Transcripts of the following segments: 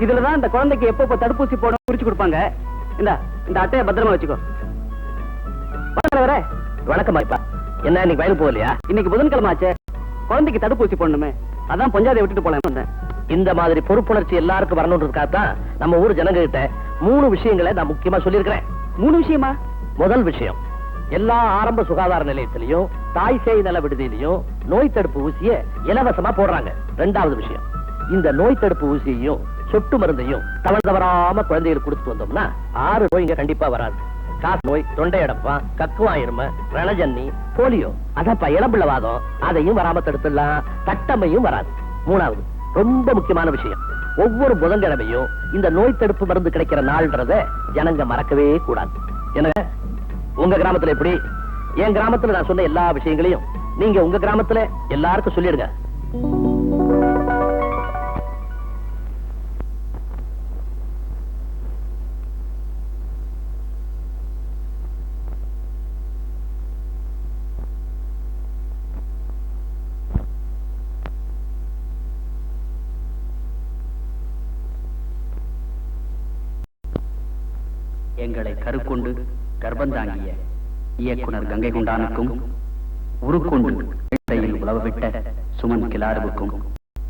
இதுலதான் இந்த குழந்தைக்கு எப்ப தடுப்பூசி போட குறிச்சு கொடுப்பாங்க. இந்த அட்டையை பத்திரமா வச்சுக்கோ. வணக்கம் ஐப்பா. என்ன இன்னைக்கு வயலுக்கு போகலையா? இன்னைக்கு புதன்கிழமை ஆச்சே, குழந்தைக்கு தடுப்பூசி போடணுமே, அதான் பஞ்சாயத்தை விட்டுட்டு போலாம். இந்த மாதிரி பொறுப்புணர்ச்சி எல்லாருக்கும் வரணும்ன்றதுக்காகத்தான் நம்ம ஊர் ஜனங்க கிட்ட 3 விஷயங்களை நான் முக்கியமா சொல்லியிருக்கிறேன். 3 விஷயமா? முதல் விஷயம், எல்லா ஆரம்ப சுகாதார நிலையத்திலையும் தாய் சேய் நல விடுதியிலையும் நோய் தடுப்பு ஊசியை இலவசமா போடுறாங்க. 2வது விஷயம், இந்த நோய் தடுப்பு ஊசியையும் சொட்டு மருந்தையும் தவறாம குழந்தைகளுக்கு கொடுத்துட்டு வந்தோம்னா 6 நோய்ங்க கண்டிப்பா வராது. காசு நோய், தொண்டை அடைப்பான், கக்குவாயிரும, ரணஜன்னி, போலியோ, அதப்பா இளம்பிள்ளவாதம், அதையும் வராம தடுத்துடலாம். தட்டமையும் வராது. 3வது ரொம்ப முக்கியமான விஷயம், ஒவ்வொரு புதன்கிழமையும் இந்த நோய் தடுப்பு மருந்து கிடைக்கிற நாள்ன்றத ஜனங்க மறக்கவே கூடாது. என்ன உங்க கிராமத்துல எப்படி? என் கிராமத்துல நான் சொன்ன எல்லா விஷயங்களையும் நீங்க உங்க கிராமத்துல எல்லாருக்கும் சொல்லிடுங்க. எங்களை கருக்கொண்டு கர்ப்பந்தாங்கிய இயக்குனர் கங்கை கொண்டானுக்கும், உருக்கொண்டு இடையில் உழவவிட்ட சுமன் கிலாருவுக்கும்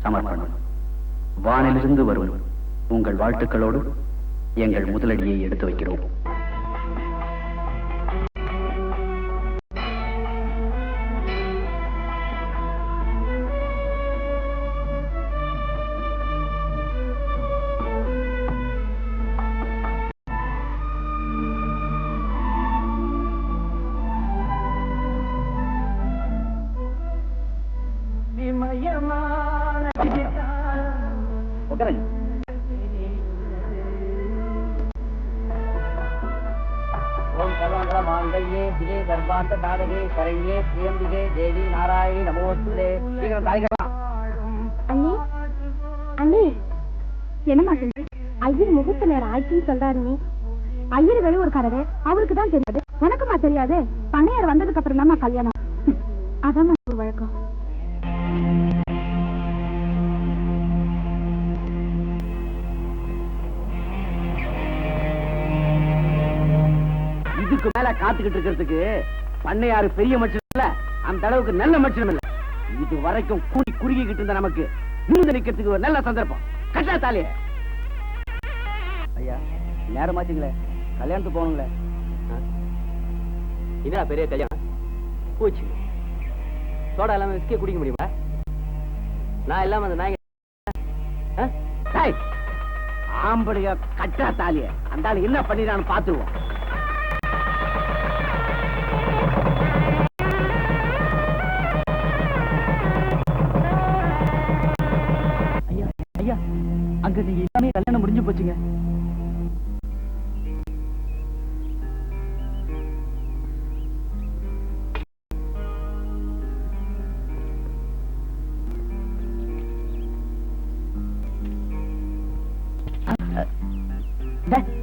சமர்ப்பணம். வானிலிருந்து வரும் உங்கள் வாழ்த்துக்களோடு எங்கள் முதலடியை எடுத்து வைக்கிறோம். ஓம் சர்வமங்கலமாங்கல்யே சிவே சர்வார்த்த சாதகே சரண்யே திரியம்பிகே தேவி நாராயணி நமோஸ்துதே. சீக்கிரம் தாய்க்கலாம். அண்ணி அண்ணி என்னமா சொல்ற? ஐயர் முகூர்த்த நேரம் ஆயிடுச்சுன்னு சொல்றாரு. நீ ஐயர் வெளி ஒரு கரடு, அவருக்கு தான் தெரியாது, உனக்குமா தெரியாது? பண்ணையார் வந்ததுக்கு அப்புறம் தான்மா கல்யாணம். அதான் ஒரு வழக்கம். இதுக்கு மேல காத்துக்கிட்டு இருக்கிறதுக்கு பண்ணையாரு பெரிய மனுஷன் இல்ல, அந்த அளவுக்கு நல்ல மனுஷனும் இல்ல. இது வரைக்கும் கூடி குறுகிக்கிட்டு இருந்த நமக்கு நிமிர்ந்து நிக்கிறதுக்கு ஒரு நல்ல சந்தர்ப்பம். கட்டா தாலிய. ஐயா நேரமாச்சுங்களே, கல்யாணத்துக்கு போகணுங்களே. இதா பெரிய கல்யாணம் போச்சு. சோடா இல்லாம விஸ்கி குடிக்க முடியுமா? நான் இல்லாம அந்த நாய் ஆம்பளைய கட்டா தாலிய. அந்த ஆளு என்ன பண்ணிடான்னு பாத்துருவோம். ஐயா அங்க நீங்க எல்லாமே கல்யாணம் முடிஞ்சு போச்சுங்க.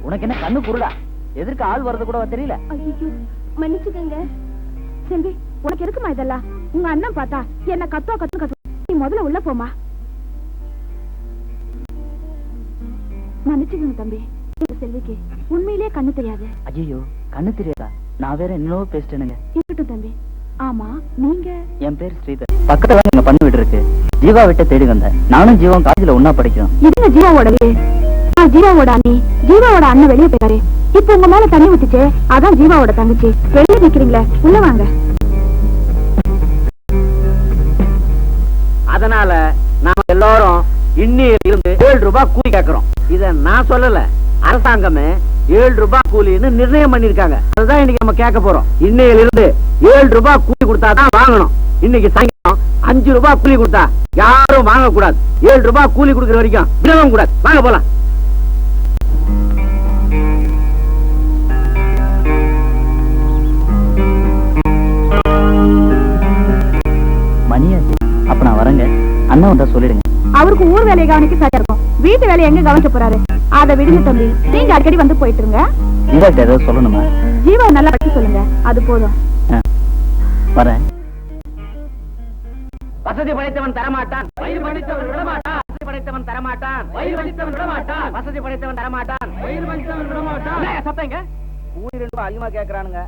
உனக்கு என்ன கண்ணு குருடா? எதற்கு ஆள் வர்றது கூட தெரியல? ஐயோ மன்னிச்சுக்கங்க செல்வி, உனக்கு இருக்குமா இதெல்லாம்? உங்க அண்ணன் பார்த்தா என்ன கத்து. நீ முதல்ல உள்ள போமா. மன்னிச்சுக்கங்க தம்பி, செல்விக்கு உண்மையிலேயே கண்ணு தெரியாது. ஐயோ கண்ணு தெரியாதா? நான் வேற என்னவோ பேசிட்டேனுங்க. இருக்கட்டும் தம்பி. ஆமா நீங்க? என் பேர் ஸ்ரீதர். பக்கத்துல எங்க பண்ணு வீடு இருக்கு. ஜீவா விட்ட தேடி வந்தேன். நானும் ஜீவா காலேஜ்ல ஒன்னா படிக்கிறோம். இதுங்க ஜீவாவோட வீடு? ஜீவாவோட அண்ணி, ஜீவாவோட அண்ணன் வெளியே போயாரு. இப்ப உங்க மேல தண்ணி ஊத்திச்சு, அதான் ஜீவாவோட தங்கச்சி. வெளியே நிக்கிறீங்களே, உள்ள வாங்க. அதனால நாம எல்லாரும் இன்னில இருந்து 7 ரூபாய் கூலி கேட்கிறோம். இத நான் சொல்லல, அரசாங்கமே 7 ரூபாய் கூலின்னு நிர்ணயம் பண்ணிருக்காங்க. அதுதான் இன்னைக்கு நம்ம கேட்க போறோம். இன்னையில இருந்து 7 ரூபாய் கூலி கொடுத்தாதான் வாங்கணும். இன்னைக்கு சாயங்காலம் 5 ரூபாய் கூலி கொடுத்தா யாரும் வாங்க கூடாது. 7 ரூபாய் கூலி கொடுக்கிற வரைக்கும் விடவும் கூடாது. வாங்க போலாம். மணியாச்சு. அப்ப நான் வரேங்க. அண்ணா வந்தா சொல்லிடுங்க. அவருக்கு ஊர் வேலையை கவனிக்க சரியா இருக்கும். வீட்டு வேலையை எங்க கவனிக்க போறாரு? அதை விடுங்க தம்பி. நீங்க அடிக்கடி வந்து போயிட்டு இருங்க. ஜீவாட்ட ஏதாவது சொல்லணுமா? ஜீவா நல்லா பற்றி சொல்லுங்க, அது போதும். வரேன். வசதி படைத்தவன் தரமாட்டான், வயிறு படைத்தவன் விடமாட்டான். வசதி படைத்தவன் தரமாட்டான், வயிறு வலித்தவன் விடமாட்டான். வசதி படைத்தவன் தரமாட்டான், வயிறு வலித்தவன் விடமாட்டான். சத்தங்க கூலி 2 ரூபாய் அதிகமா கேக்குறானுங்க.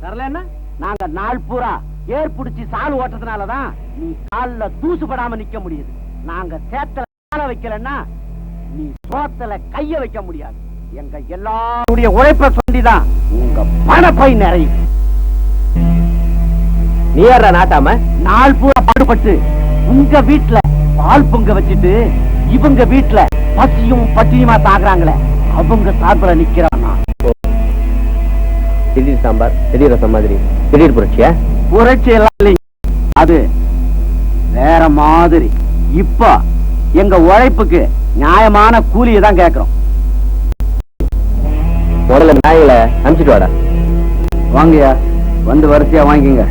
தரல என்ன? நாங்க நாள் பூரா ஏற்புடிச்சு சால் ஓட்டதுனாலதான் நீ கால்ல தூசுபடாம நிக்க முடியுது. நாங்க சேத்தல கால வைக்கலன்னா நீ சோத்தல கைய வைக்க முடியாது. எங்க எல்லாருடைய உழைப்ப சொல்லிதான் உங்க பணப்பை நிறையும். நீ யாரா நாட்டாம? நாள் பூரா பாடுபட்டு உங்க வீட்டுல பால் பொங்க வச்சுட்டு இவங்க வீட்டுல பசியும் பட்டினியுமா தாக்குறாங்களே, அவங்க சார்பில் நிக்கிறான். திடீர் சாம்பார், திடீர் ரசம் மாதிரி திடீர் புரட்சியா? புரட்சி எல்லாம் இல்லைங்க, அது வேற மாதிரி. இப்ப எங்க உழைப்புக்கு நியாயமான கூலியை தான் கேட்கிறோம். முதல்ல நாய்களை அனுப்பிச்சிட்டு வாடா. வாங்கயா, வந்து வரிசையா வாங்கிங்க.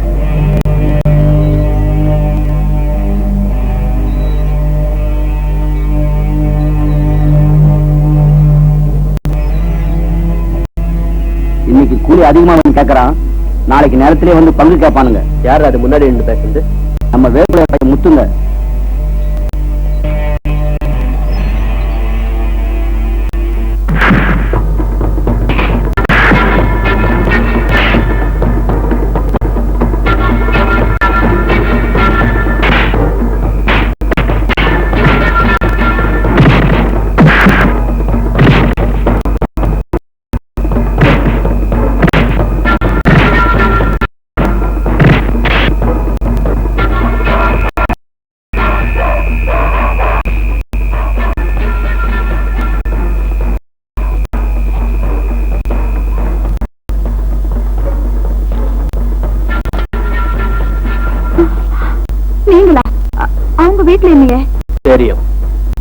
இன்னைக்கு கூலி அதிகமா கேட்கறான், நாளைக்கு நேரத்திலே வந்து பங்கு கேட்பானுங்க. யாரு அது முன்னாடி நின்று பேசுறது? நம்ம வேப்பிலை முத்துங்க. நீங்களா? அவங்க வீட்டுல இல்லையே. தெரியும்.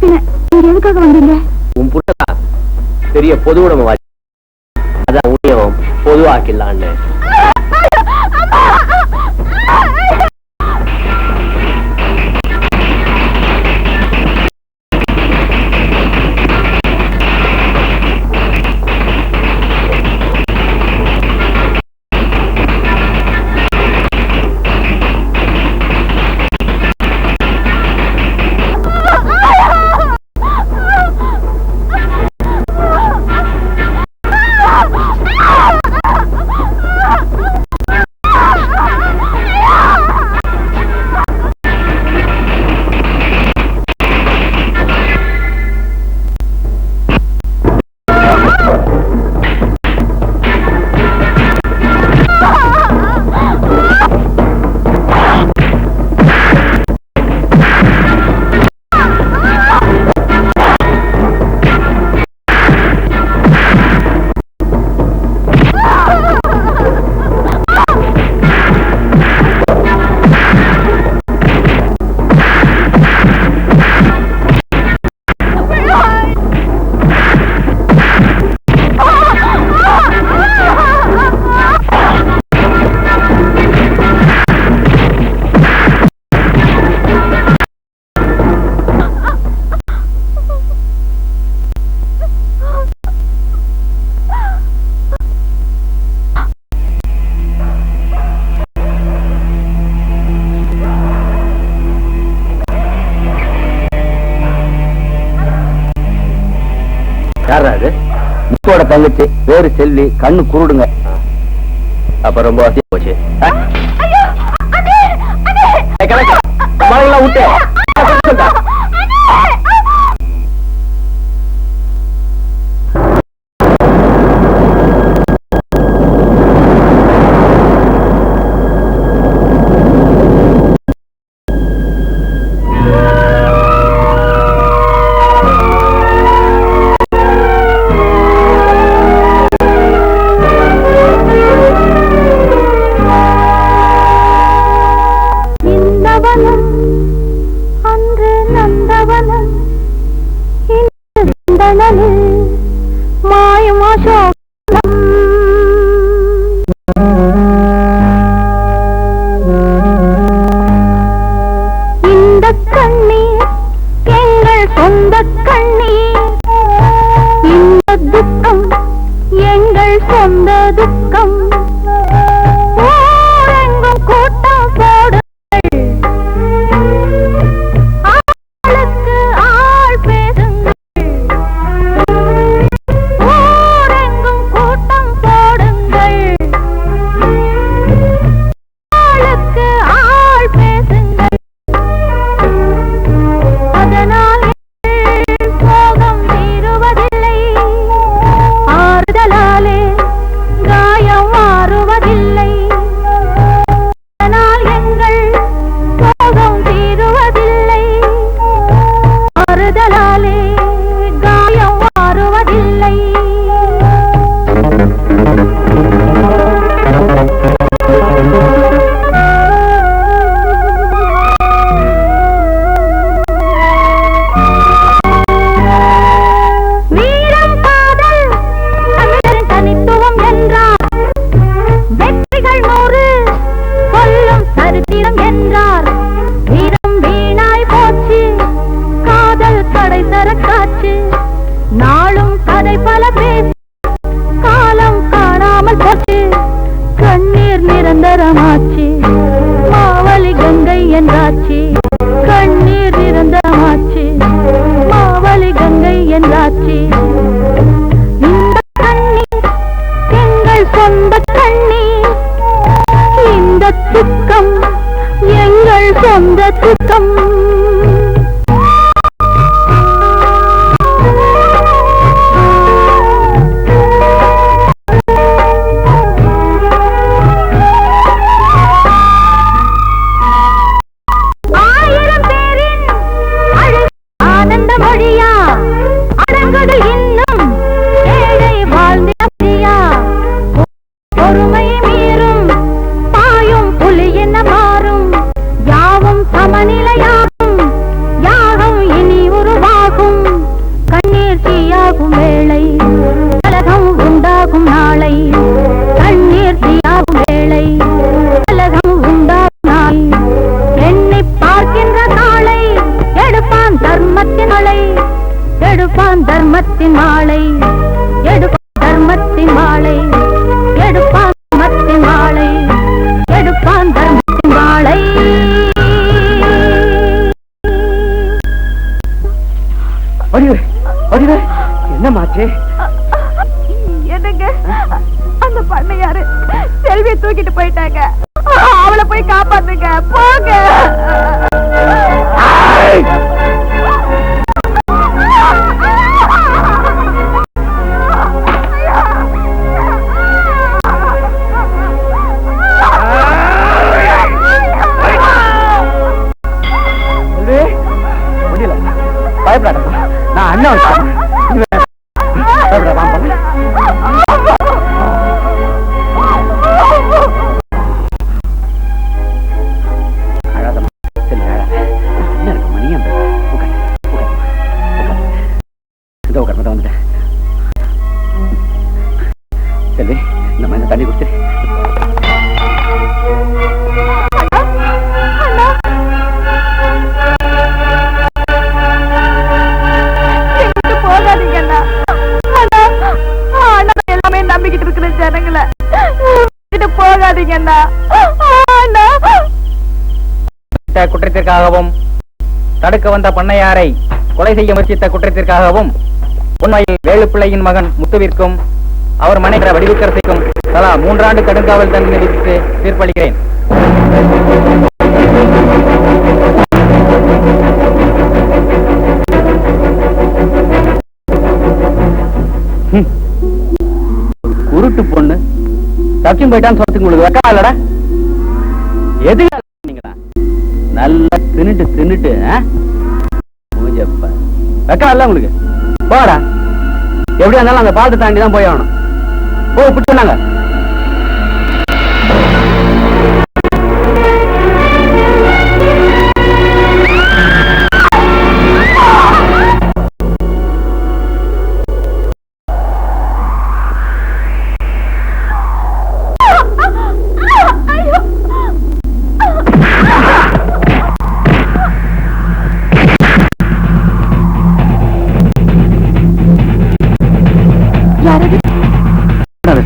நீங்க எதுக்காக வந்தீங்க? உன் புட்டா பெரிய பொது உடம்பு, அதான் உன்னையும் பொதுவாக்கிடலான்னு. முத்தோட தங்கச்சி பேரு செல்வி, கண்ணு குருடுங்க. அப்ப ரொம்ப வசதியா போச்சு. விட்டு கடை சரக்காச்சு நாளும் கதை பல பேசி காலம் காணாமல் போச்சு கண்ணீர் நிரந்தரமாச்சு மாவலி கங்கை என்றாச்சு கண்ணீர் நிரந்தரமாச்சு மாவலி கங்கை என்றாச்சு இந்த கண்ணீர் எங்கள் சொந்த கண்ணீர் இந்த துக்கம் எங்கள் சொந்த துக்கம் தர்மத்தின் மாலை எடுப்பான் தர்மத்தின் மாலை எடுப்பான் தர்மத்தின் மாலை எடுப்பான் தர்மத்தின் மாலை என்னமாச்சு என்னங்க அந்த பண்ணையாரு செல்வியை தூக்கிட்டு போயிட்டாங்க அவளை போய் காப்பாத்துங்க போங்க நான் அண்ணன் வந்துட்டேன் செல்வி நம்ம என்ன தண்ணி குடிச்சு குற்றத்திற்காகவும் தடுக்க வந்த பண்ணையாரை கொலை செய்ய முயற்சித்த குற்றத்திற்காகவும் உண்மையில் வேலுப்பிள்ளையின் மகன் முத்துவிற்கும் அவர் மனைவி வடிவுக்கரசிக்கும் தலா 3 ஆண்டு கடுங்காவல் தண்டனை விதித்து தீர்ப்பளிக்கிறேன். குருட்டு பொண்ணு தப்பியும் போயிட்டான்னு சொல்றதுக்கு உங்களுக்கு வெக்கமா இல்லடா? எது நல்லா தின்னுட்டு வெக்கா இல்ல உங்களுக்கு? போடா, எப்படியா இருந்தாலும் அந்த பாலத்தை தாண்டி தான் போய் ஆகணும். போ பிடிச்சாங்க.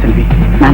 செல்வி, நான்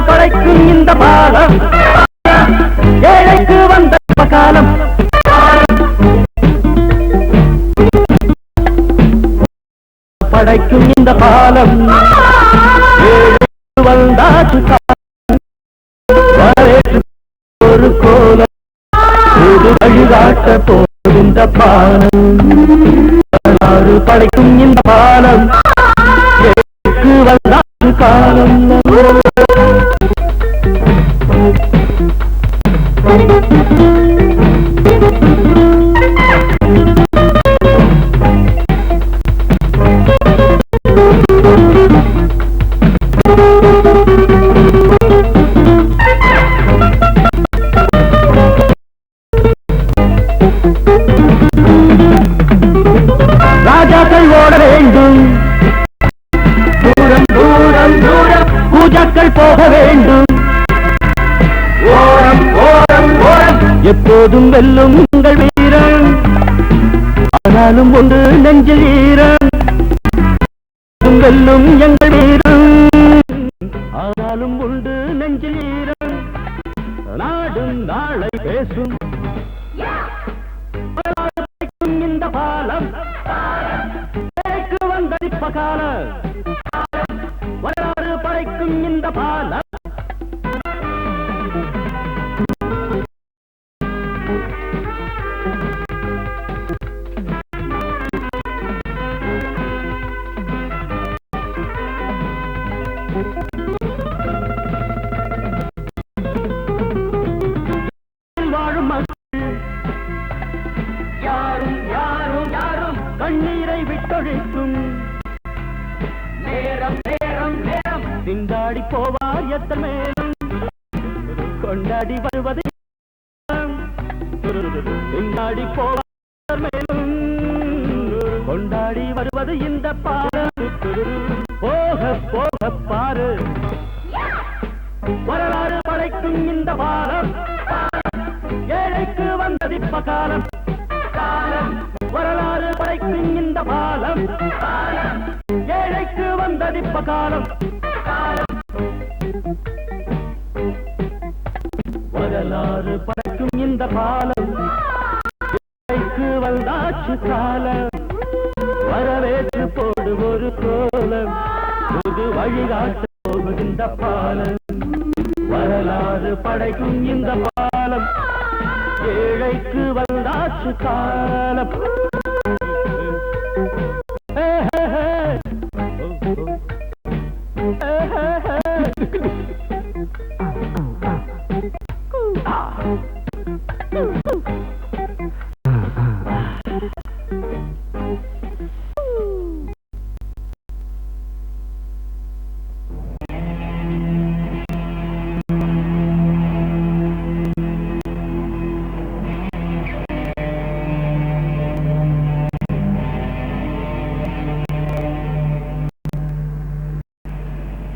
படைக்கும் இந்த பாலம் ஏழைக்கு வந்த காலம். படைக்கும் இந்த பாலம் ஏழைக்கு வந்தாச்சு ஒரு கோலம் ஒரு வழிகாட்ட போகின்ற பாலம். படைக்கும் இந்த பாலம் ஏழைக்கு வந்தாச்சு காலம். ராஜாக்கள் ஓட வேண்டும், தூரம் தூரம் தூரம் பூஜாக்கள் போக வேண்டும். ஓரம் ஓரம் ஓரம் எப்போதும் வெல்லும் உங்கள் வீரம். ஆனாலும் ஒன்று நெஞ்சில் ஈரம். வெல்லும் எங்கள் வீரம். ஆனாலும் உண்டு நெஞ்சில் ஈரம். நாடும் நாளை பேசும் இந்த பாலம் வந்ததிப்ப காலம். வரலாறு படைக்கும் இந்த பாலம். வாழும் யாரும் யாரும் யாரும் கண்ணீரை விட்டொழிக்கும் நேரம் நேரம் நேரம். திண்டாடி போவார் எத்தனை மேலும் கொண்டாடி வருவது. திண்டாடி போவார் மேலும் கொண்டாடி வருவது இந்த பாரு. போக போக பாரு வரலாறு படைக்கும் இந்த பாலம். ஏழைக்கு வந்ததிப்ப காலம். வரலாறு படைக்கும் இந்த பாலம். ஏழைக்கு வந்ததிப்ப காலம். வரலாறு படைக்கும் இந்த பாலம். ஏழைக்கு வந்தாச்சு காலம். வரவேற்று போடு ஒரு கோலம். புது வழிகாட்ட போகின்ற பாலம். வரலாறு படைக்கும் இந்த பாலம். ஏழைக்கு வந்தாச்சு காலம்.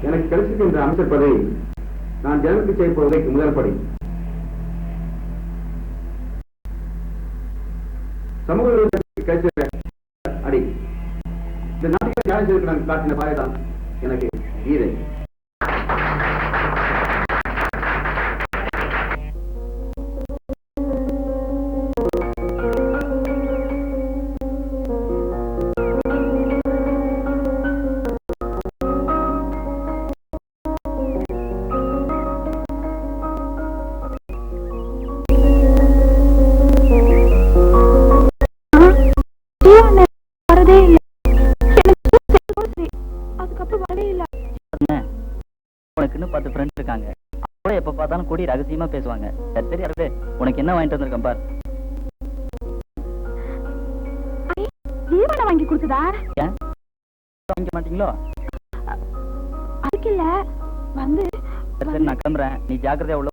எனக்கு கிடைச்சிருக்கின்ற அமைச்சர் பதவி நான் ஜனத்துக்கு செய்ய போவதற்கு முதல் படி. சமூக கிடைச்ச அடி இந்த நாட்டுக்கு தியாகம் செய்திருக்கிறாங்க காட்டின பாதைதான் எனக்கு ஈரை. உனக்குன்னு 10 ஃப்ரெண்ட்ஸ் இருக்காங்க. அவளை எப்ப பார்த்தாலும் கூடி ரகசியமா பேசுவாங்க. சரி சரி அருளே, உனக்கு என்ன வாங்கிட்டு வந்திருக்கேன் பார். ஜீவனை வாங்கி கொடுத்ததா? ஏன் வாங்க மாட்டீங்களோ? அதுக்கு இல்ல வந்து. சரி நான் கிளம்புறேன். நீ ஜாக்கிரதையா உள்ள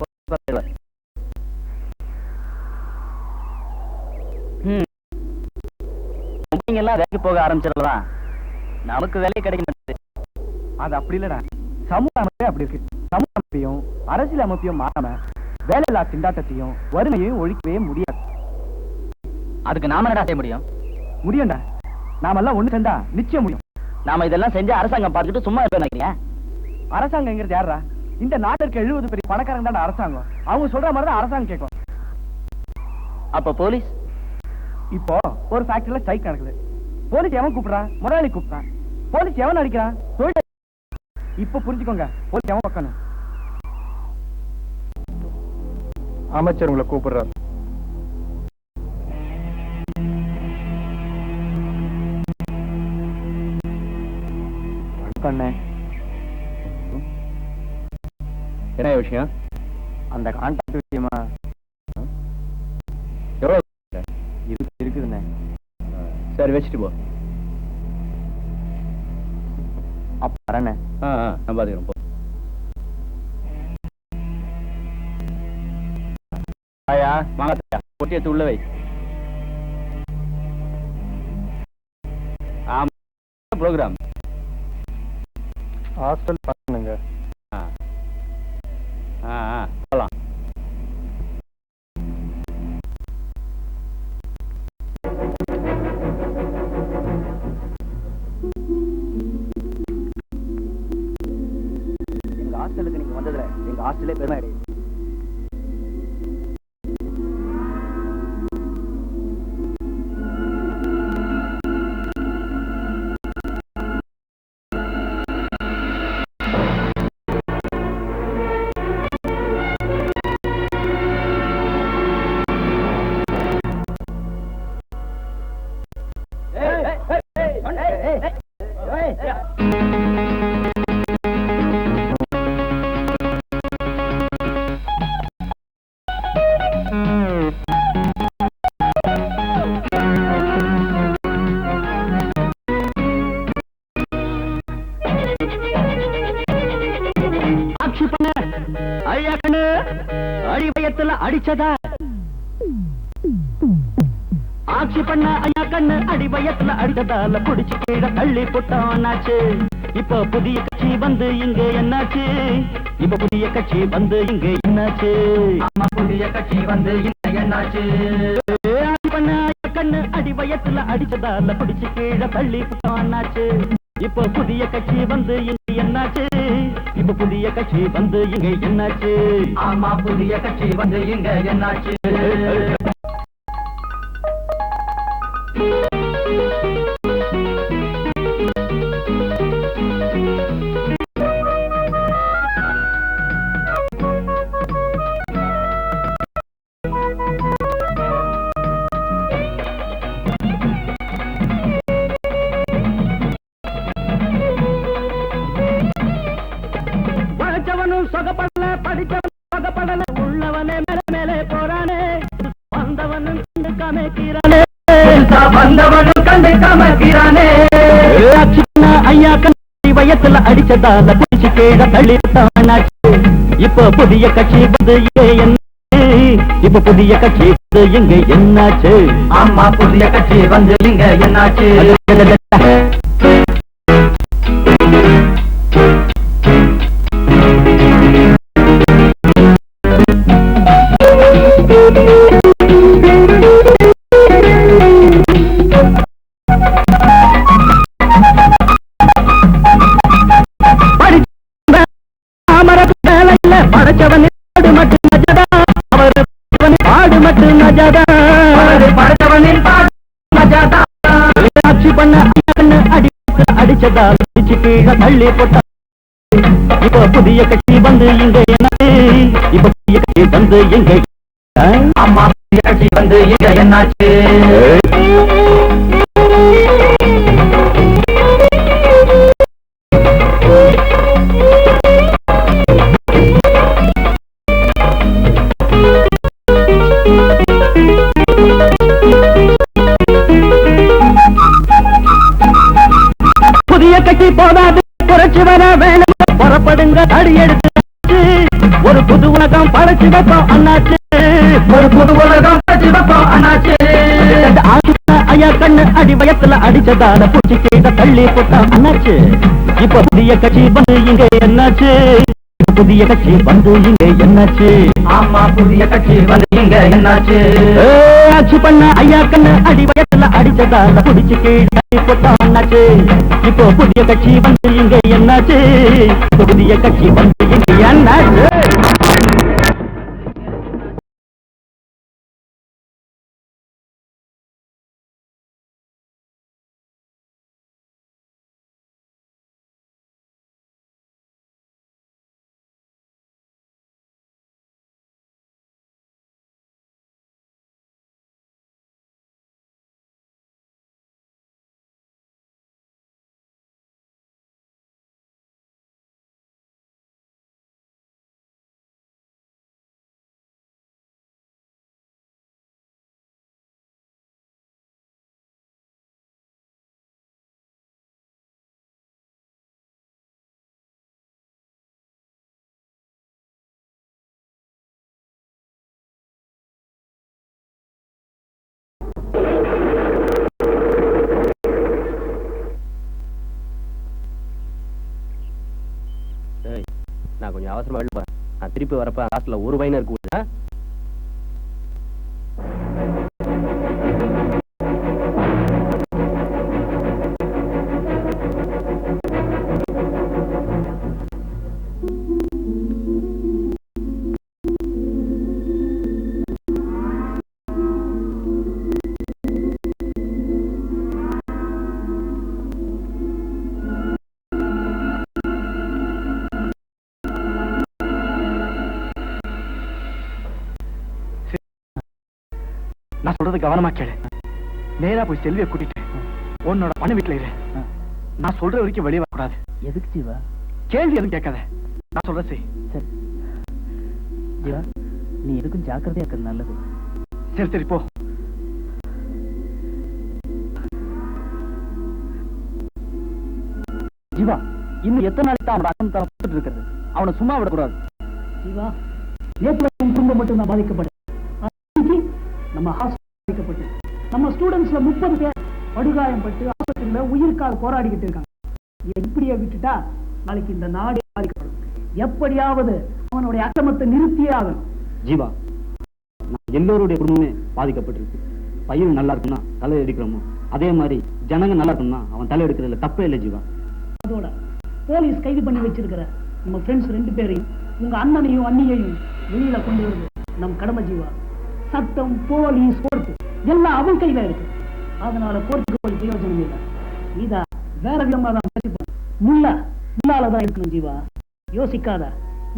எல்லாம் வேலைக்கு போக ஆரம்பிச்சிடலாம். நமக்கு வேலை கிடைக்க மாட்டேங்குது. அது அப்படி இல்லடா. சமூக அமைப்பே அப்படி இருக்கு. சமூக அமைப்பையும் அரசியல் அமைப்பையும் மாறாம வேலையில்லா திண்டாட்டத்தையும் வறுமையையும் ஒழிக்கவே முடியாது. அதுக்கு நாம என்னடா செய்ய முடியும்? முடியும்டா. நாமெல்லாம் ஒண்ணு சேர்ந்தா நிச்சயம் முடியும். நாம இதெல்லாம் செஞ்சு அரசாங்கம் பார்த்துட்டு சும்மா இருப்பேன் நினைக்கிறேன். அரசாங்கங்கிறது யாரா? இந்த நாட்டிற்கு 70 பெரிய பணக்காரங்க தான் அரசாங்கம். அவங்க சொல்ற மாதிரி தான் அரசாங்கம் கேட்கும். அப்ப போலீஸ்? இப்போ ஒரு ஃபேக்டரியில ஸ்ட்ரைக் நடக்குது. போலீஸ் எவன் கூப்பிடுறான்? முதலாளி கூப்பிடுறான். போலீஸ் எவன் அடிக்கிறான்? தொழில். இப்ப புரிஞ்சுக்கோங்க, போலீஸ் எவன் பக்கணும்? அமைச்சர் உங்களை கூப்பிடுறார். என்ன விஷயம்? அந்த கான்ட்ராக்ட் விஷயமா? எவ்வளவு இருக்குதுண்ணே. சரி, வச்சுட்டு போ. அப்ப வரண்ணே. நான் பாத்துக்கிறேன். போ. ஆயா வாங்க, பொட்டி எடுத்து உள்ள வை. ப்ரோக்ராம் ஹாஸ்டல் பண்ணுங்க. போலாம். எங்க ஹாஸ்டலுக்கு நீங்க வந்ததுல எங்க ஹாஸ்டலே பெருமை அடையுது. அடிச்சதா ஆட்சி பண்ண ஐயா கண்ணு அடிவயத்துல அடிச்சதால புடிச்சு கீழே தள்ளி போட்டானாச்சு. இப்ப புதிய கட்சி வந்து இங்க என்னாச்சு? இப்ப புதிய கட்சி வந்து இங்க என்னாச்சு? புதிய கட்சி வந்து இங்க என்னாச்சு? ஆட்சி பண்ண ஐயா கண்ணு அடிவயத்துல அடிச்சதால புடிச்சு கீழே தள்ளி போட்டானாச்சு. இப்ப புதிய கட்சி வந்து இங்க என்னாச்சு? இப்ப புதிய கட்சி வந்து இங்க என்னாச்சு? ஆமா, புதிய கட்சி வந்து இங்க என்னாச்சு? சொகப்படல, படிச்சவன் சொகப்படல, உள்ளவனே மேலே மேலே போறானே, வந்தவனும் கண்டு காமிக்கிறானே, வந்தவனும் கண்டு காமிக்கிறானே. ஐயா கண்டி வயத்துல அடிச்சதால பிடிச்சு கீழே தள்ளிட்டானாச்சு. இப்ப புதிய கட்சி வந்து இங்க என்னாச்சு? இப்ப புதிய கட்சி வந்து இங்க என்னாச்சு? ஆமா, புதிய கட்சி வந்து இங்க என்னாச்சு? படைச்சவன் மட்டும் நஜதா, அவர் பாடு மட்டும் நஜதா, படைச்சவனின் பாடு நஜதா. ஆட்சி பண்ண அடிச்சதா பிடிச்சு கீழே தள்ளி போட்டா. இப்ப புதிய கட்சி வந்து இங்க என்னாச்சு? இப்ப புதிய கட்சி வந்து இங்க, அம்மா புதிய கட்சி வந்து இங்க என்னாச்சு? புதிய கட்சி போதாது, குறைச்சு வர வேணும், புறப்படுங்க அடி எடுத்து ஒரு புது உலகம் படைச்சு வைப்போம் அண்ணாச்சு. ஒரு புது உலகம் படைச்சு வைப்போம் அண்ணாச்சு. ஐயா கண்ணு அடி வயத்துல அடிச்சதால பூச்சி கீழே தள்ளி போட்டான் அண்ணாச்சு. இப்ப புதிய கட்சி வந்து இங்க என்னாச்சு? புதிய கட்சி வந்து இங்க என்னாச்சு? ஆமா, புதிய கட்சி வந்து இங்க என்னாச்சு? ஆட்சி பண்ண ஐயா கண்ணு அடி வயசுல அடிச்சதால புடிச்சு கீழே போட்டாச்சு. இப்போ புதிய கட்சி வந்து இங்க என்னாச்சு? புதிய கட்சி வந்து இங்க என்னாச்சு? நான் கொஞ்சம் அவசரமா வெளில போறேன். நான் திருப்பி வரப்ப ஹாஸ்டல்ல ஒரு பையன் இருக்கு. நான் சொல்றது கவனமா கேளு. நேரா போய் செல்வியை கூட்டிட்டு உன்னோட பண்ண வீட்டுல இரு. நான் சொல்ற வரைக்கும் வெளியே வரக்கூடாது. எதுக்கு ஜீவா? கேள்வி எதுவும் கேட்காத. நான் சொல்ற செய். சரி ஜீவா, நீ எதுக்கும் ஜாக்கிரதையா இருக்கிறது நல்லது. சரி சரி போ. ஜீவா, இன்னும் எத்தனை நாளைக்கு தான் அவனோட அக்கம் தரம் இருக்கிறது? அவனை சும்மா விடக்கூடாது. ஜீவா, நேற்று குடும்பம் மட்டும் தான் பாதிக்கப்படும். நம்ம ஹாஸ்பிட்டல் நம்ம ஸ்டூடெண்ட்ஸ்ல 30 பேர் படுகாயம் பட்டு ஆஸ்பத்திரியில உயிருக்காக போராடிக்கிட்டு இருக்காங்க. இப்படியே விட்டுட்டா நாளைக்கு இந்த நாடே பாதிக்கப்படும். எப்படியாவது அவனுடைய அக்கிரமத்தை நிறுத்தியே ஆகணும். ஜீவா, எல்லோருடைய குடும்பமே பாதிக்கப்பட்டிருக்கு. பையன் நல்லா இருக்குன்னா தலை எடுக்கிறோமோ, அதே மாதிரி ஜனங்க நல்லா இருக்குன்னா அவன் தலை எடுக்கிறதுல தப்பே இல்லை ஜீவா. அதோட போலீஸ் கைது பண்ணி வச்சிருக்கிற நம்ம ஃப்ரெண்ட்ஸ் 2 பேரையும் உங்க அண்ணனையும் அண்ணியையும் வெளியில கொண்டு வருது நம் கடமை ஜீவா. சட்டம், போலீஸ், கோர்ட்டு எல்லாம் அவன் கையில இருக்கு. அதனால கோர்ட்டுக்கு போய் பிரயோஜனம் இல்லை. நீதா வேற விதமா தான் முள்ளாலதான் இருக்கணும் ஜீவா. யோசிக்காத.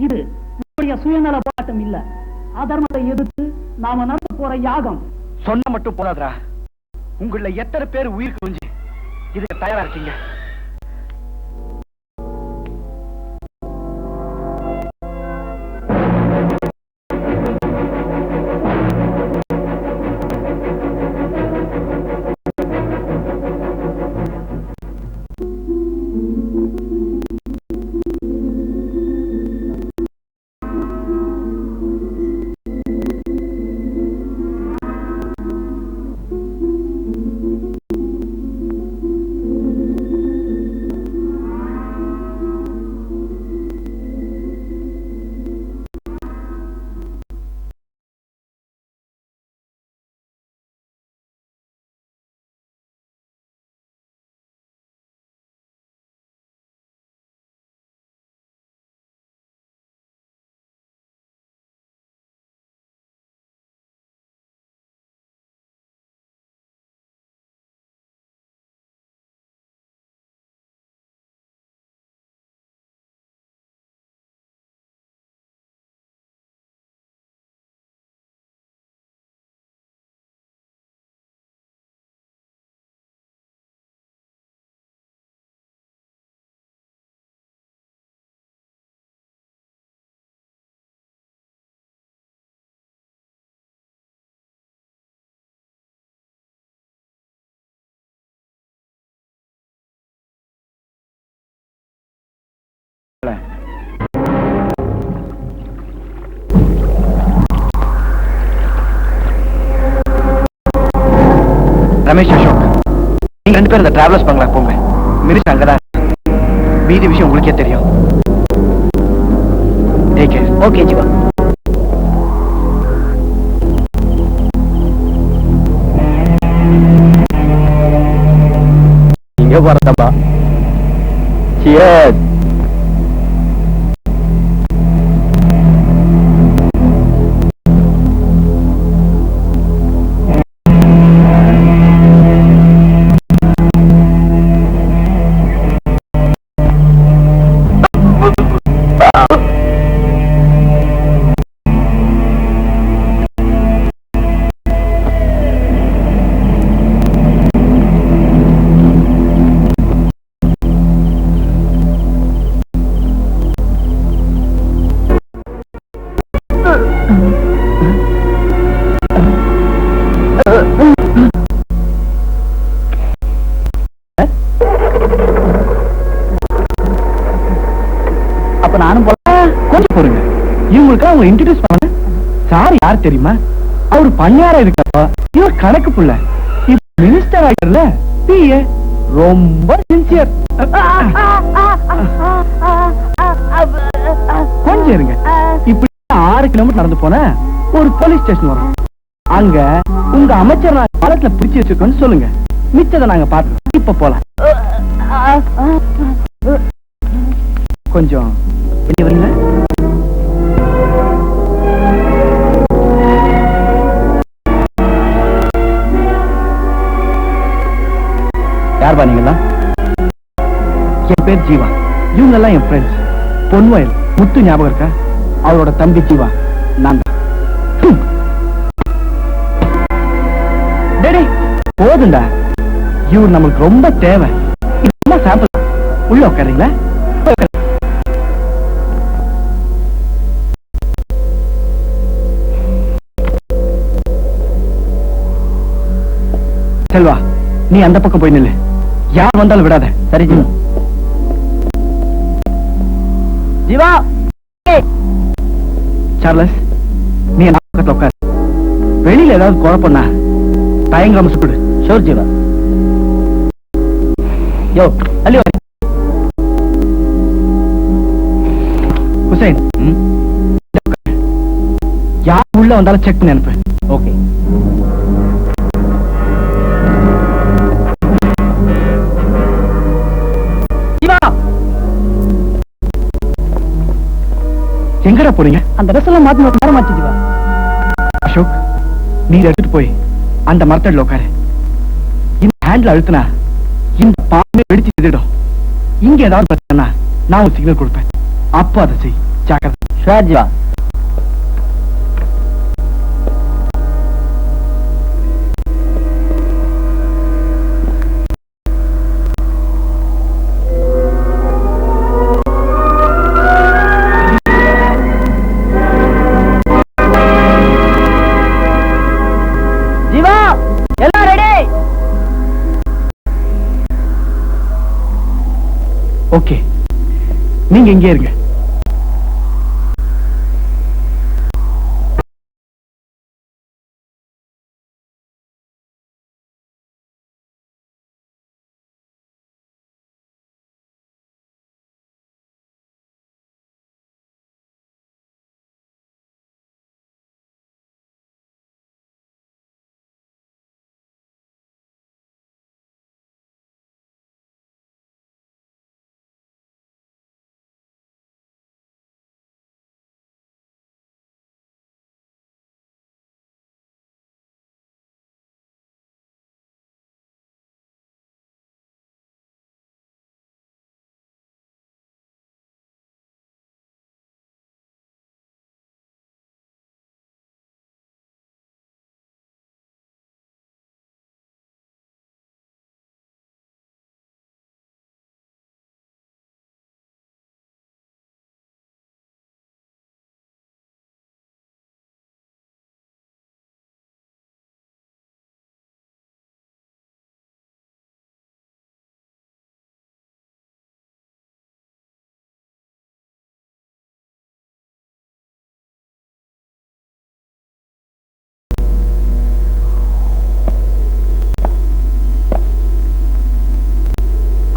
இது நம்முடைய சுயநல போராட்டம் இல்ல, அதர்மத்தை எதிர்த்து நாம நடத்த போற யாகம். சொன்ன மட்டும் போதாதா? உங்கள எத்தனை பேர் உயிர் கொஞ்சி இதுக்கு தயாரா இருக்கீங்க? ரமேஷ், அசோக், நீங்க 2 பேரும் இந்த டிராவலர்ஸ் பங்களா போங்க. மிரிஷ் அங்கதான். மீதி விஷயம் உங்களுக்கே தெரியும். ஓகே ஜீவா. இங்க போறதப்பா. Cheers. அப்ப நானும் கொஞ்சம் போறேங்க. இவங்களுக்கு அவங்க இன்ட்ரோடியூஸ் பண்ண சார் யார் தெரியுமா? அவரு பண்ணையாரா இருக்கப்பா இவர் கணக்கு புள்ள, இப்ப மினிஸ்டர் ஆகிடல. பிஏ ரொம்ப சின்சியர். கொஞ்சம் இருங்க. இப்படி 6 கிலோமீட்டர் நடந்து போன ஒரு போலீஸ் ஸ்டேஷன் வரும். அங்க உங்க அமைச்சர் நான் பாலத்துல பிடிச்சு வச்சிருக்கோன்னு சொல்லுங்க. மிச்சதை நாங்க பார்த்து இப்ப போலாம். கொஞ்சம் வெளியே வரீங்களா? யார் பாத்தீங்களா? என் பேர் ஜீவா. இவங்க எல்லாம் என் ஃப்ரெண்ட்ஸ். பொன்வயல் முத்து ஞாபகம் இருக்கா? அவரோட தம்பி ஜீவா நான் தான். போதுண்டா, இவர் நம்மளுக்கு ரொம்ப தேவை. சாப்பிட உள்ள உட்காருங்களா? செல்வா, நீ அந்த பக்கம் போய் நில்லு. யார் வந்தாலும் விடாத. சரி ஜீவா. ஜீவா, சார்லஸ், நீ பக்கத்துல உட்காரு. வெளியில ஏதாவது குழப்பம்னா தயங்காம சுடு. ஷோர் ஜீவா. யோ அள்ளி வா. ஹுசைன், யார் உள்ள வந்தாலும் செக் பண்ணி அனுப்பு. ஓகே. எங்கடா போறீங்க? அந்த ட்ரெஸ் எல்லாம் மாத்தி நேரம் ஆச்சு ஜீவா. அசோக், நீ எடுத்துட்டு போய் அந்த மரத்தடியில் உட்காரு. இந்த ஹேண்ட்ல அழுத்தினா இந்த பாம்பே வெடிச்சு எதிடும். இங்க ஏதாவது பிரச்சனை நான் ஒரு சிக்னல் கொடுப்பேன். அப்போ அதை செய். ஜாக்கிரதை. ஷுவர் ஜீவா. ஓகே, நீங்க இங்கே இருங்க.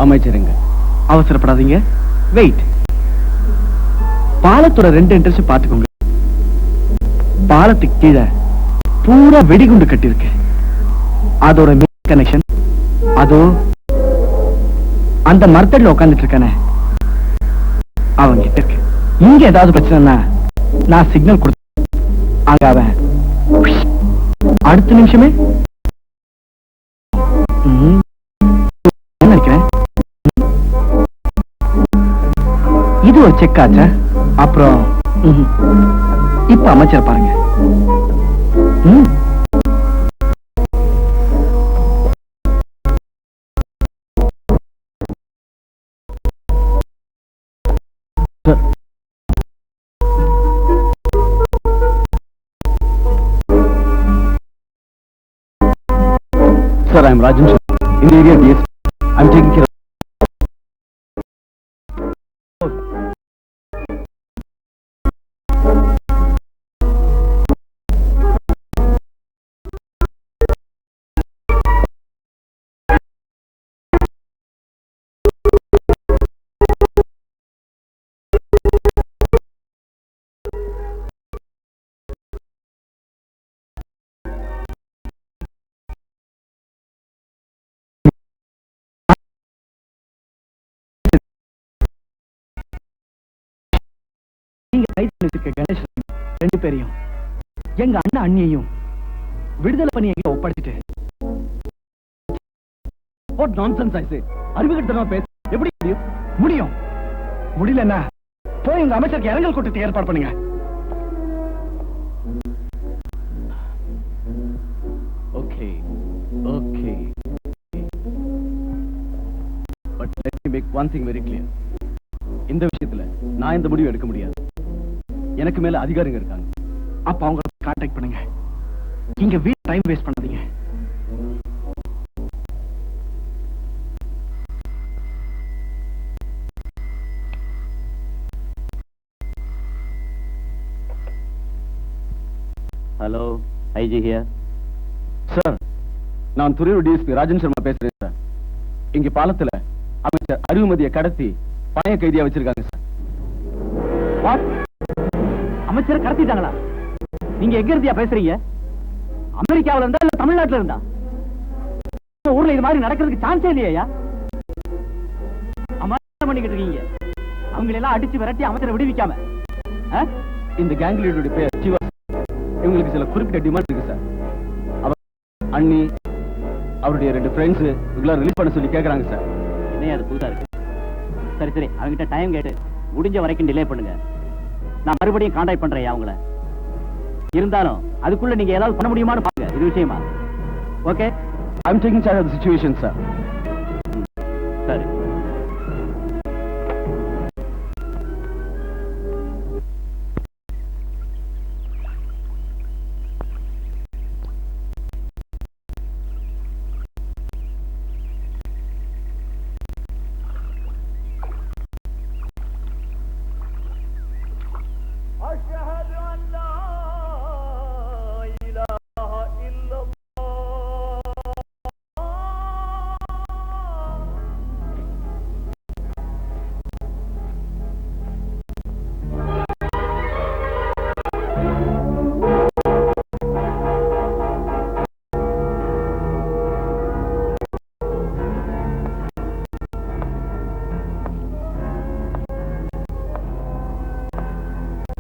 அமைச்சருங்க, அவசரப்படாதீங்க. வெயிட். பாலத்தோட 2 என்ட்ரன்ஸ் பாத்துக்கோங்க. பாலத்துக்கு கீழே பூரா வெடிகுண்டு கட்டி இருக்கு. அதோட மெயின் கனெக்ஷன் அதோ அந்த மரத்தடியில் உட்காந்துட்டு இருக்கானே அவங்க கிட்ட இருக்கு. இங்க ஏதாவது பிரச்சனைனா நான் சிக்னல் கொடுத்து அங்க அவன் அடுத்த நிமிஷமே நினைக்கிறேன். இது ஒரு செக் ஆச்சா? அப்புறம் இப்ப அமைச்சர் பாருங்க. Sir, I am Rajan in the area DSP. I am taking care of. Ganesh 2 பேரையும் எங்க அண்ணா அண்ணியையும் விடுதலை பண்ணி எங்க ஒப்படைச்சிட்டு அறிவுகிட்டமா பேச எப்படி முடியும்? முடியலன்னா போய் எங்க அமைச்சருக்கு இரங்கல் கூட்டத்தை ஏற்பாடு பண்ணுங்க. Okay okay but let me make one thing very clear. இந்த விஷயத்துல நான் இந்த முடிவு எடுக்க முடியாது. எனக்கு மேல அதிகாரிங்க இருக்காங்க. அப்ப அவங்க கான்டாக்ட் பண்ணுங்க. இங்க வீட் டைம் வேஸ்ட் பண்ணாதீங்க. Hello, IG here. சார், நான் துறையூர் டிஎஸ்பி ராஜன் சர்மா பேசுறேன் சார். இங்க பாலத்துல அமைச்சர் அறிவுமதியை கடத்தி பணைய கைதியா வச்சிருக்காங்க சார். வாட்? அமைச்சர் கடத்திட்டாங்களா? நீங்க எங்க இருந்தியா பேசுறீங்க? அமெரிக்காவில இருந்தா இல்ல தமிழ்நாட்டுல இருந்தா? ஊர்ல இது மாதிரி நடக்கிறதுக்கு சான்ஸே இல்லையா? அமர்ஷம் பண்ணிக்கிட்டு இருக்கீங்க. அவங்களை எல்லாம் அடிச்சு விரட்டி அமைச்சரை விடுவிக்காம. இந்த கேங் லீடருடைய பேர் சிவா. இவங்களுக்கு சில குறிப்பிட்ட டிமாண்ட் இருக்கு சார். அவர் அண்ணி அவருடைய 2 ஃப்ரெண்ட்ஸ் இவங்கள ரிலீஸ் பண்ண சொல்லி கேக்குறாங்க சார். என்ன அது புதுசா இருக்கு? சரி சரி, அவங்கிட்ட டைம் கேட்டு முடிஞ்ச வரைக்கும் டிலே பண்ணுங்க. நான் மறுபடியும் கான்டாக்ட் பண்றேன் அவங்கள. இருந்தாலும் அதுக்குள்ள நீங்க ஏதாவது பண்ண முடியுமான்னு பாருங்க. இது விஷயமா? Okay, I am taking charge of the situation sir. சரி.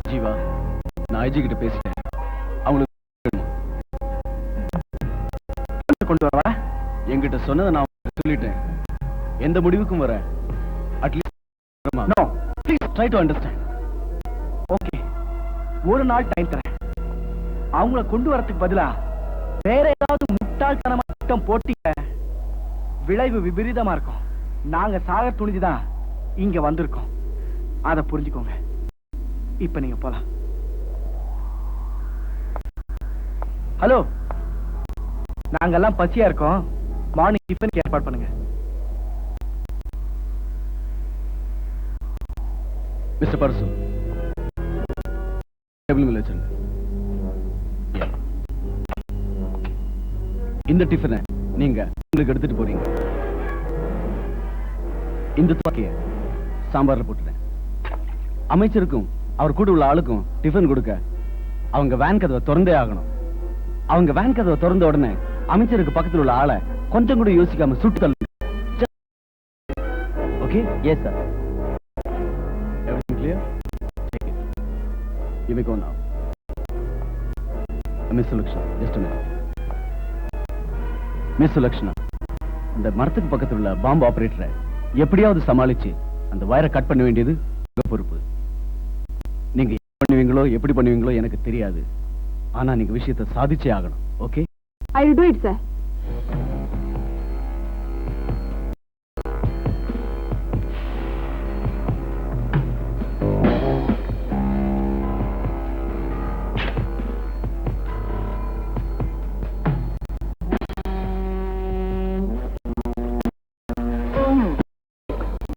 ஜீவா, நான் ஐஜி கிட்ட பேசிட்டேன். அவங்களுக்கு கொண்டு வர என்கிட்ட சொன்னதை நான் சொல்லிட்டேன். எந்த முடிவுக்கும் வர at least no please try to understand. Okay, ஒரு நாள் டைம் தரேன். அவங்கள கொண்டு வரதுக்கு பதிலா வேற ஏதாவது முட்டாள்தனமா திட்டம் போட்டீங்க, விளைவு விபரீதமா இருக்கும். நாங்க சாக துணிஞ்சுதான் இங்க வந்திருக்கோம். அதை புரிஞ்சுக்கோங்க. இப்ப நீங்க போலாம். ஹலோ, நாங்கெல்லாம் பசியா இருக்கோம். மார்னிங் டிஃபனுக்கு ஏற்பாடு பண்ணுங்க. மிஸ்டர் பர்சு, டேபிள் மேல வச்சிருங்க. இந்த டிஃபனை நீங்க உங்களுக்கு எடுத்துட்டு போறீங்க. இந்த துப்பாக்கிய சாம்பார்ல போட்டுட்டேன். அமைச்சருக்கும் அவர் கூட உள்ள ஆளுக்கும் டிஃபன் கொடுக்க அவங்க வேன் கதவை திறந்தே ஆகணும். அவங்க வேன் கதவை திறந்த உடனே அமைச்சருக்கு பக்கத்தில் உள்ள ஆளை கொஞ்சம் கூட யோசிக்காம சுட்டு தள்ளுங்க. Okay? Yes sir. Everything clear? You may go now. Miss Sulakshana, just a minute. Miss Sulakshana, இந்த மரத்துக்கு பக்கத்துல உள்ள பாம்பு ஆபரேட்டரை எப்படியாவது சமாளிச்சு அந்த வயரை கட் பண்ண வேண்டியது உங்க பொறுப்பு. நீங்க எப்படி பண்ணுவீங்களோ எனக்கு தெரியாது. ஆனா நீங்க விஷயத்தை சாதிச்சே ஆகணும். Okay? I will do it, sir.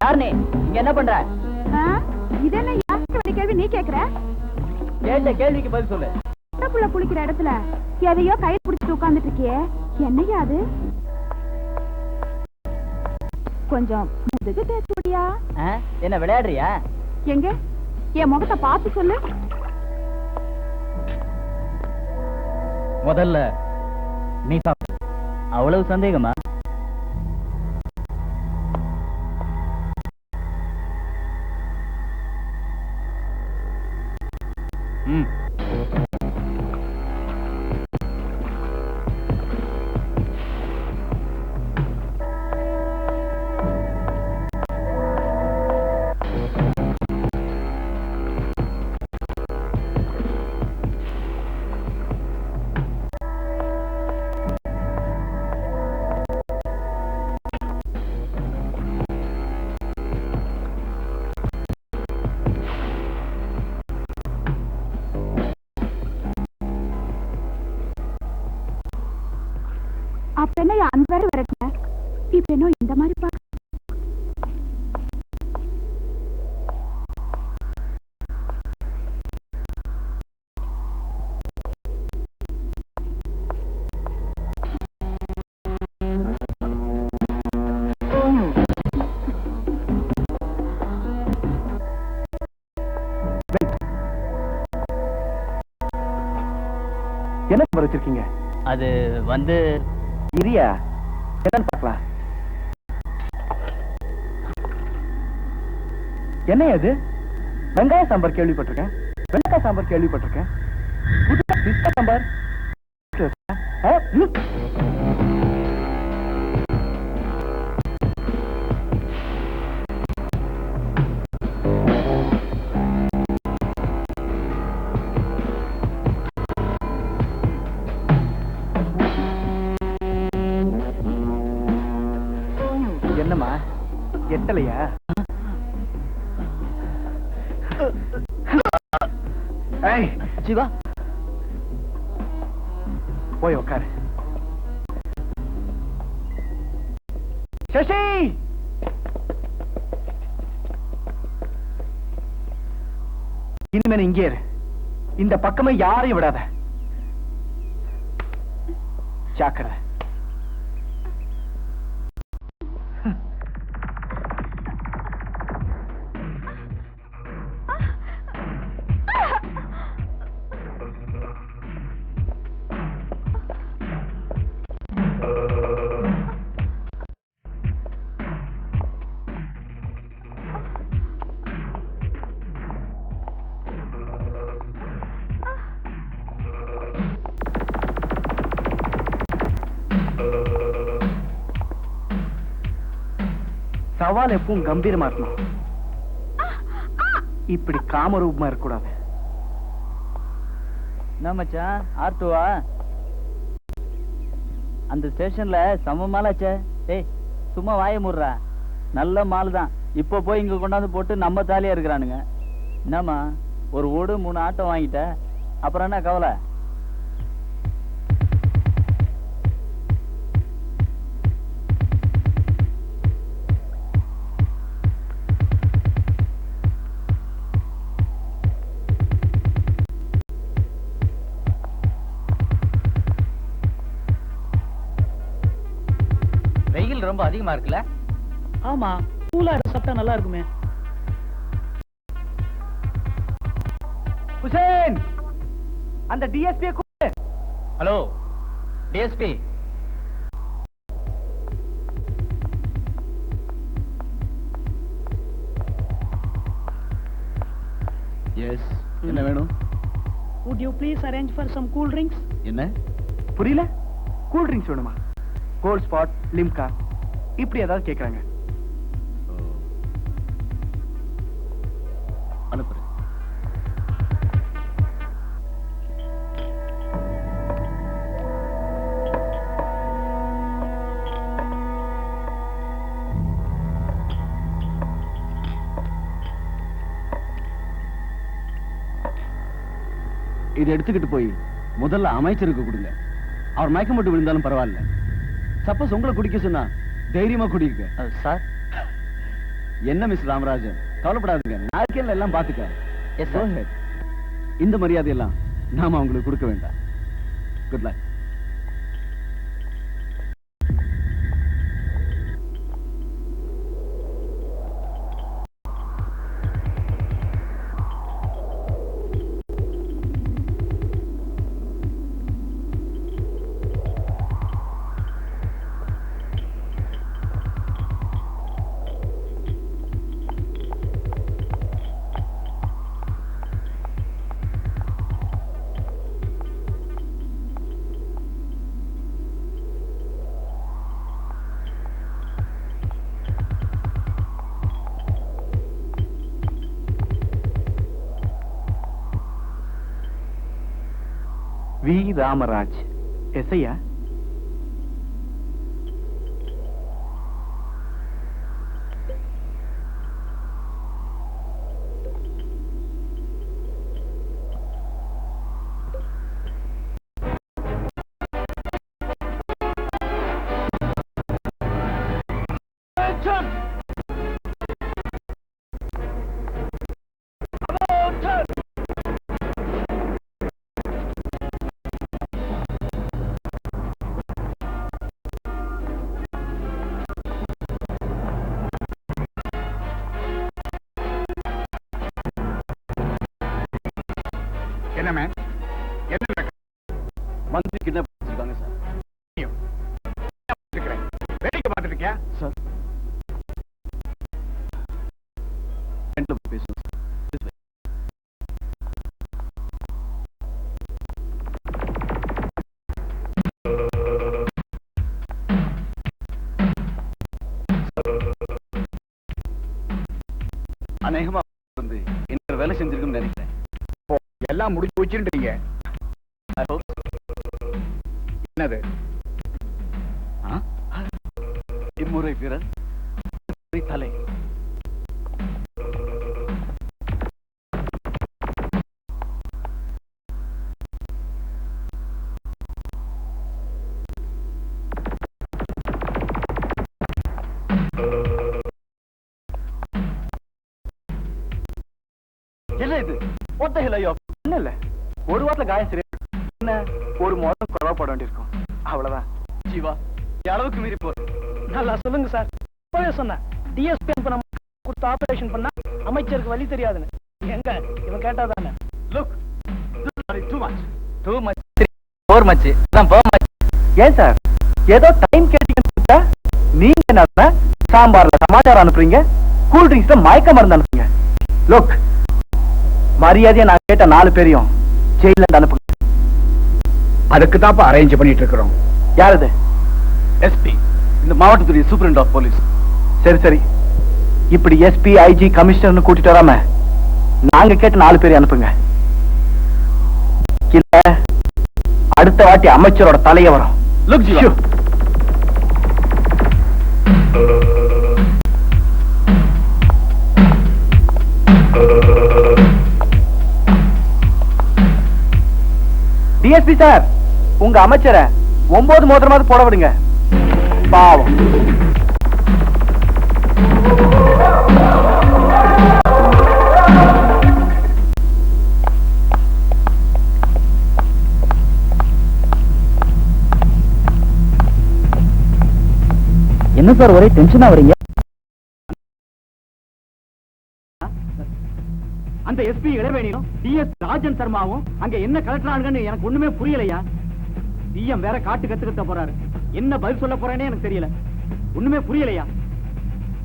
யாருனே இங்க என்ன பண்ற? இதென்ன யாருக்கு கேள்வி நீ கேக்குற? கேட்ட கேள்விக்கு பதில் சொல்லு. புள்ள குளிக்கிற இடத்துல எதையோ கை பிடிச்சிட்டு உட்கார்ந்துட்டு இருக்கியே, என்னையா அது? கொஞ்சம் முதுகு தேய்ச்சு விடியா? என்ன விளையாடுறியா? எங்க என் முகத்தை பார்த்து சொல்லு. முதல்ல நீ சாப்பிடு. அவ்வளவு சந்தேகமா? அப்ப என்ன அந்த வேற வரட்ட இப்ப என்ன இந்த மாதிரி பா? என்ன வச்சிருக்கீங்க? அது வந்து இரியா என்னன்னு பார்க்கலாம். என்ன அது? வெங்காய சாம்பார் கேள்விப்பட்டிருக்கேன், வெங்காய சாம்பார் கேள்விப்பட்டிருக்கேன், பிஸ்தா சாம்பார். என்னம்மா எட்டலையா? சிவா போய் உட்காரு. சசி, இனிமே இங்கே இரு. இந்த பக்கமே யாரையும் விடாத. ஜாக்கிரதை. சவால் எப்பவும் கம்பீரமா இருக்கணும். இப்படி காமரூபமா இருக்கக்கூடாது. என்ன மச்சான் ஆர்த்துவா? அந்த ஸ்டேஷன்ல சம மாலாச்சே. ஏய் சும்மா வாய முடுறா. நல்ல மால் தான். இப்ப போய் இங்க கொண்டாந்து போட்டு நம்ம தாலியா இருக்கிறானுங்க. என்னம்மா ஒரு ஓடு 3 ஆட்டோ வாங்கிட்ட, அப்புறம் என்ன கவலை? வெயில் ரொம்ப அதிகமா இருக்குல்ல? ஆமா, கூலா சாப்பிட்டா நல்லா இருக்குமே. ஹுசேன், அந்த டிஎஸ்பி கூப்பிடு. Hello DSP. எஸ், என்ன வேணும்? Would you please arrange for some cool drinks? என்ன? புரியல? கூல் ட்ரிங்க்ஸ் வேணுமா? கோல்ட் ஸ்பாட், லிம்கா இப்படி ஏதாவது கேக்குறாங்க. அனுப்புறேன். இதை எடுத்துக்கிட்டு போய் முதல்ல அமைச்சருக்கு கொடுங்க. அவர் மயக்கம் போட்டு விழுந்தாலும் பரவாயில்ல. சப்போஸ் உங்களை குடிக்க சொன்னா தைரியமா குடிக்க. சார். என்ன மிஸ் ராமராஜன், கவலைப்படாதுங்க, நாளைக்கு எல்லாம் பாத்துக்க. Yes sir. இந்த மரியாதையெல்லாம் நாம அவங்களுக்கு கொடுக்க வேண்டாம். Good luck. வி ராமராஜ், எஸ்ஐயா? என்ன மேம், என்ன நடக்குது? மந்திரி கிட்ட வச்சிருக்காங்க சார். வேடிக்கை பார்த்துட்டு இருக்கியா சார்? பேசுவோம் சார். அநேகமா வந்து என்ன வேலை செஞ்சிருக்குன்னு நினைக்கிறேன். எல்லாம் முடிச்சு வச்சுட்டீங்க. என்னது? இம்முறை வீரர் தலை. என்ன இது? ஒத்த ஹிலையோ இல்ல, ஒரு வாரத்துல காயம் சரி. என்ன, ஒரு மோதம் குறவா போட வேண்டியிருக்கும், அவ்வளவுதான். ஜீவா, அளவுக்கு மீறி போ. நல்லா சொல்லுங்க சார். இப்பவே சொன்னேன், டிஎஸ்பி நம்ம கொடுத்த ஆபரேஷன் பண்ணா அமைச்சருக்கு வழி தெரியாதுன்னு. எங்க இவன் கேட்டாதானே? Look, too much. Too much, four much, அதான் ஃபோர் மச். ஏன் சார், ஏதோ டைம் கேட்டீங்க, நீங்க என்ன சாம்பார்ல சமாச்சாரம் அனுப்புறீங்க, கூல் ட்ரிங்க்ஸ்ல மயக்க மருந்து அனுப்புறீங்க. லுக், மரியாதையா நான் கேட்ட 4 பேரையும் ஜெயில அனுப்புங்க. அதுக்கு தான் அரேஞ்ச் பண்ணிட்டு இருக்கிறோம். யார் இது? எஸ்பி, இந்த மாவட்டத்துடைய சூப்பரண்ட் ஆஃப் போலீஸ். சரி சரி, இப்படி எஸ்பி, ஐஜி, கமிஷனர் கூட்டிட்டு வராம நாங்க கேட்ட 4 பேரை அனுப்புங்க. இல்ல அடுத்த வாட்டி அமைச்சரோட தலைய வரும். லுக் ஜீவா, டிஎஸ்பி சார், உங்க அமைச்சரை 9 மோதிரமாவது போட விடுங்க, பாவம். என்ன சார் ஒரே டென்ஷனா வரீங்க? அந்த இந்த எஸ்பி இளவேணியும் டிஎஸ் ராஜன் சர்மாவும் அங்க என்ன கலெக்டரானுங்கன்னு எனக்கு ஒண்ணுமே புரியலையா. சிஎம் வேற காட்டு கத்துக்கிட்ட போறாரு. என்ன பதில் சொல்ல போறேனே எனக்கு தெரியல. ஒண்ணுமே புரியலையா.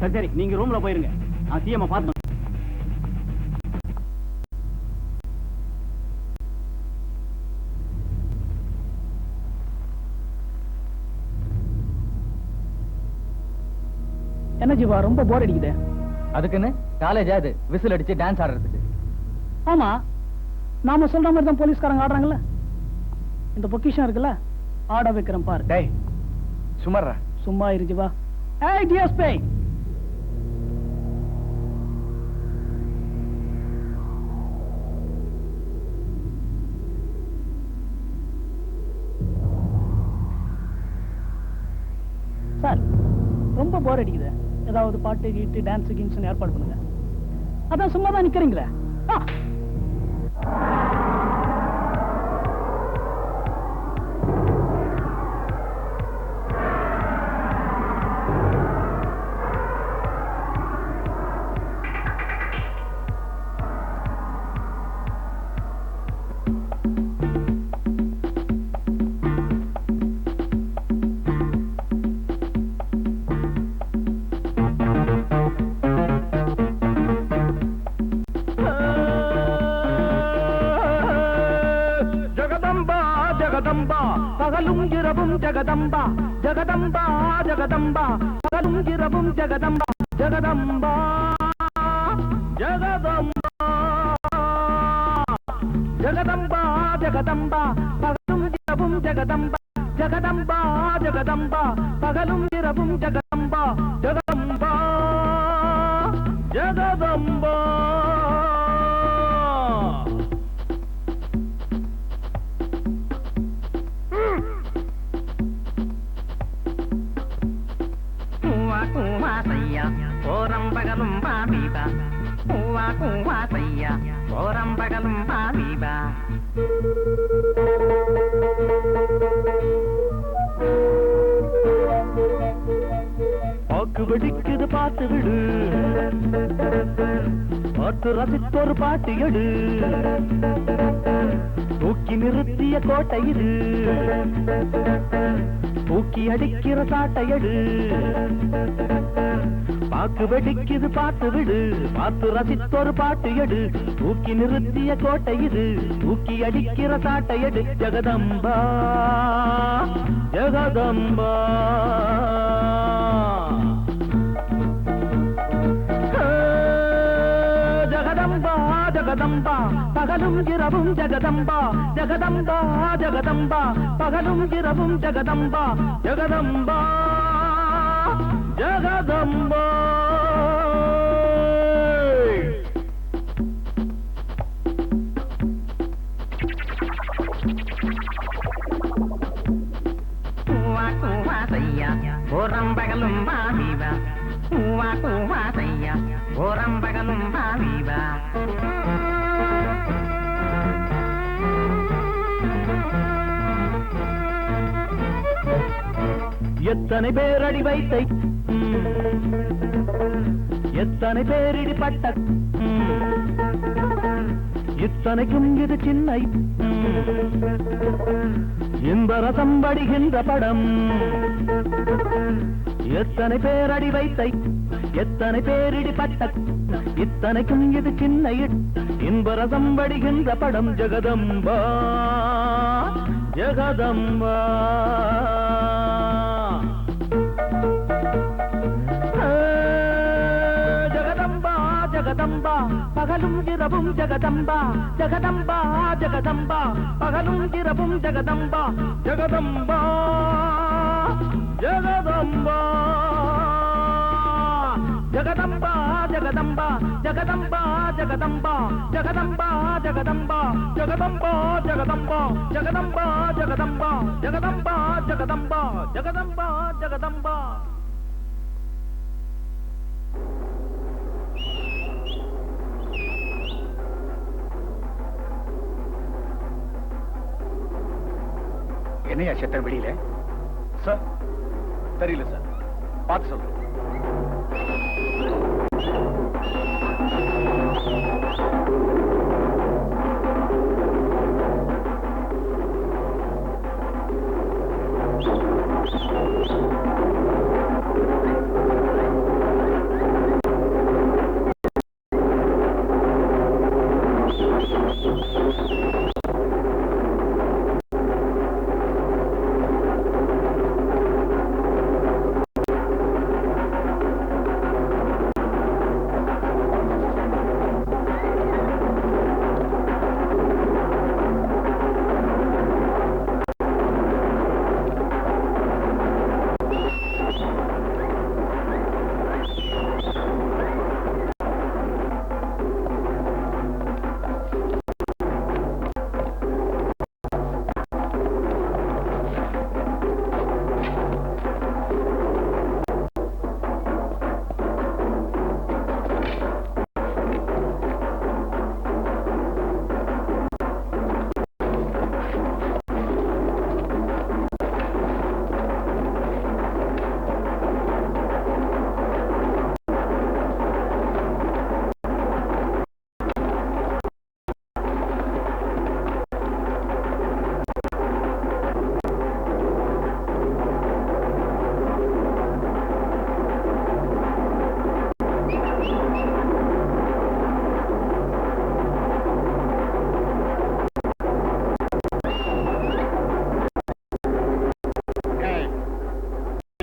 சரி சரி, நீங்க ரூம்ல போயிருங்க, நான் சிஎம் பார்த்து. என்ன ஜீவா, ரொம்ப போர் அடிக்குது. அதுக்குன்னு காலேஜா அது விசில் அடிச்சு டான்ஸ் ஆடுறதுக்கு? ஆமா, நாம சொல்ற மாதிரி தான் போலீஸ்காரங்க ஆடுறாங்கல்ல. இந்த பொக்கிஷம் இருக்குல்ல, ஆட வைக்கிறேன் பாரு. டேய் சுமர்ரா. சும்மா இரு ஜீவா. ஏய் டிஎஸ்பி, சார் ரொம்ப போர் அடிக்குது. ஏதாவது பாட்டு கீட்டு டான்ஸ் கீன்ஸ் ஏற்பாடு பண்ணுங்க. அதான் சும்மா தான் நிக்கிறீங்களே. பகலும் இரவும் ஜெகதம்பா, ஜெகதம்பா ஜெகதம்பா, பகலும் இரவும் ஜெகதம்பா, ஜெகதம்பா ஜெகதம்பா, ஜெகதம்பா ஜெகதம்பா, பகலும் இரவும் ஜெகதம்பா, ஜெகதம்பா ஜெகதம்பா, பகலும் இரவும் ஜெகதம்பா, ஜெகதம்பா ஜெகதம்பா. ஓரம்பகலும் பாபீபா, பூவா பூவா சையா, ஓரம்பகலும் பாபீபா. பாக்கு வெடிக்குது பார்த்து விடு, பார்த்து ரசித்தொரு பாட்டு எடு, தூக்கி நிறுத்திய கோட்டை இது, தூக்கி அடிக்கிற சாட்டையடு. பாக்கு வெடிக்குது பார்த்து விடு, பார்த்து ரசித்தொரு பாட்டு எடு, தூக்கி நிறுத்திய கோட்டை இது, தூக்கி அடிக்கிற சாட்டையடு. ஜெகதம்பா ஜெகதம்பா, ஜெகதம்பா ஜெகதம்பா, பகலும் இரவும் ஜெகதம்பா, ஜெகதம்பா ஜெகதம்பா, பகலும் இரவும் ஜெகதம்பா, ஜெகதம்பா ஜெகதம்பா. பூவா பூவா சையா, ஓரம்பகலும் பாபீபா, பூவா பூவா சையா, ஓரம்பகலும் பாபீபா. எத்தனை பேர் அடி வைத்தை, எத்தனை பேரிடி பட்ட, இத்தனைக்கும் இது சின்ன இந்த ரசம் படுகின்ற படம். எத்தனை பேர் அடி வைத்தை, எத்தனை பேரிடி பட்ட, இத்தனைக்கும் இது சின்ன இன்ப ரசம் படுகின்ற படம். ஜெகதம்பா ஜெகதம்பா, ஜெகதம்பா பகலும் இரவும் ஜெகதம்பா, ஜெகதம்பா ஜெகதம்பா, பகலும் இரவும் ஜெகதம்பா, ஜெகதம்பா ஜெகதம்பா, ஜெகதம்பா ஜெகதம்பா, ஜெகதம்பா ஜெகதம்பா, ஜெகதம்பா ஜெகதம்பா, ஜெகதம்பா ஜெகதம்பா, ஜெகதம்பா ஜெகதம்பா, ஜெகதம்பா ஜெகதம்பா, ஜெகதம்பா ஜெகதம்பா. என்னையா செத்தர் வெளியில? சார் தெரியல சார், பார்த்து சொல்றேன்.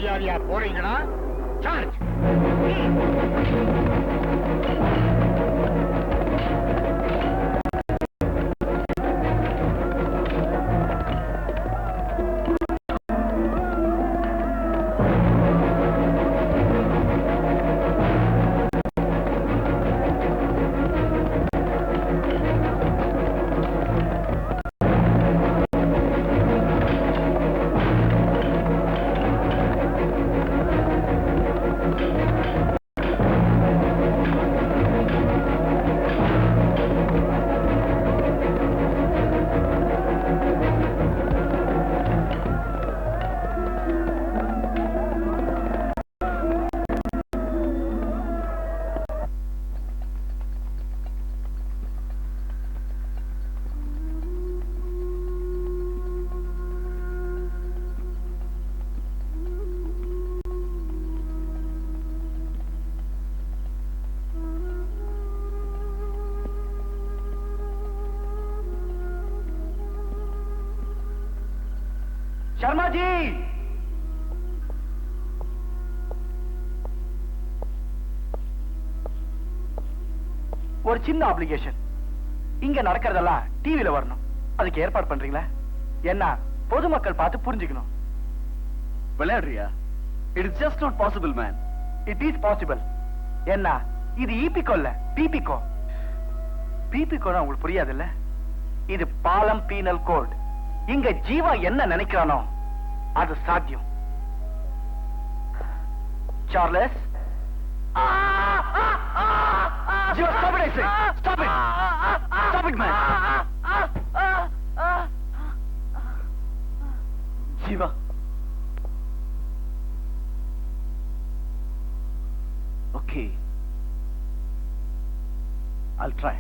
மரியாதையா போறீங்களா? சார்ஜ். शर्मा जी, ஒரு சின்ன அப்ளிகேஷன். இங்க நடக்கிறதெல்லாம் டிவில வரணும். அதுக்கு ஏற்பாடு பண்றீங்களா? என்ன பொதுமக்கள் பார்த்து புரிஞ்சுக்கணும். விளையாடுறியா? It is just not possible man. It is possible. என்ன இது ஈபிகோ இல்ல, பிபிகோ. பிபிகோனா உங்களுக்கு புரியாது இல்ல? இது பாலம் பீனல் கோட். இங்க ஜீவா என்ன நினைக்கிறானோ அது சாத்தியம். Charles, Jeeva, stop it, I say. Stop it. Stop it, man. Jeeva, okay, I'll try.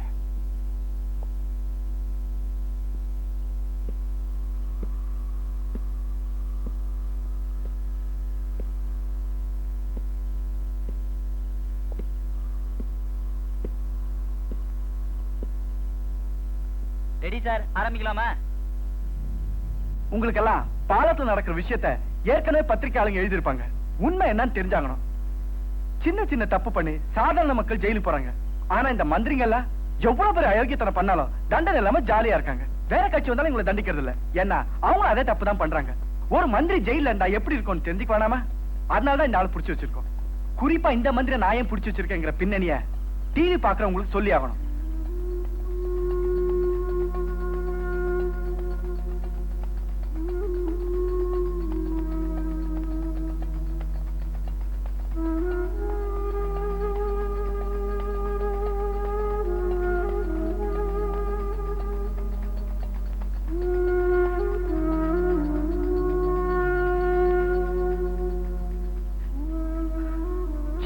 Ready sir, ஆரம்பிக்கலாமா? உங்களுக்கெல்லாம் பாலத்துல நடக்கிற விஷயத்த ஏற்கனவே பத்திரிகையாளங்க எழுதியிருப்பாங்க. உண்மை என்னன்னு தெரிஞ்சாங்கணும். சின்ன சின்ன தப்பு பண்ணி சாதாரண மக்கள் ஜெயிலுக்கு போறாங்க. ஆனா இந்த மந்திரிங்க எல்லாம் எவ்வளவு பெரிய அயோக்கியத்தனம் பண்ணாலும் தண்டனை இல்லாம ஜாலியா இருக்காங்க. வேற கட்சி வந்தாலும் எங்களை தண்டிக்கிறது இல்ல. ஏன்னா அவங்க அதே தப்பு தான் பண்றாங்க. ஒரு மந்திரி ஜெயில இருந்தா எப்படி இருக்கும்னு தெரிஞ்சுக்க வேணாமா? அதனாலதான் இந்த ஆள் பிடிச்சு வச்சிருக்கோம். குறிப்பா இந்த மந்திரி நான் ஏன் பிடிச்சு வச்சிருக்கேங்கிற பின்னணிய டிவி பாக்குறவங்களுக்கு சொல்லி ஆகணும்.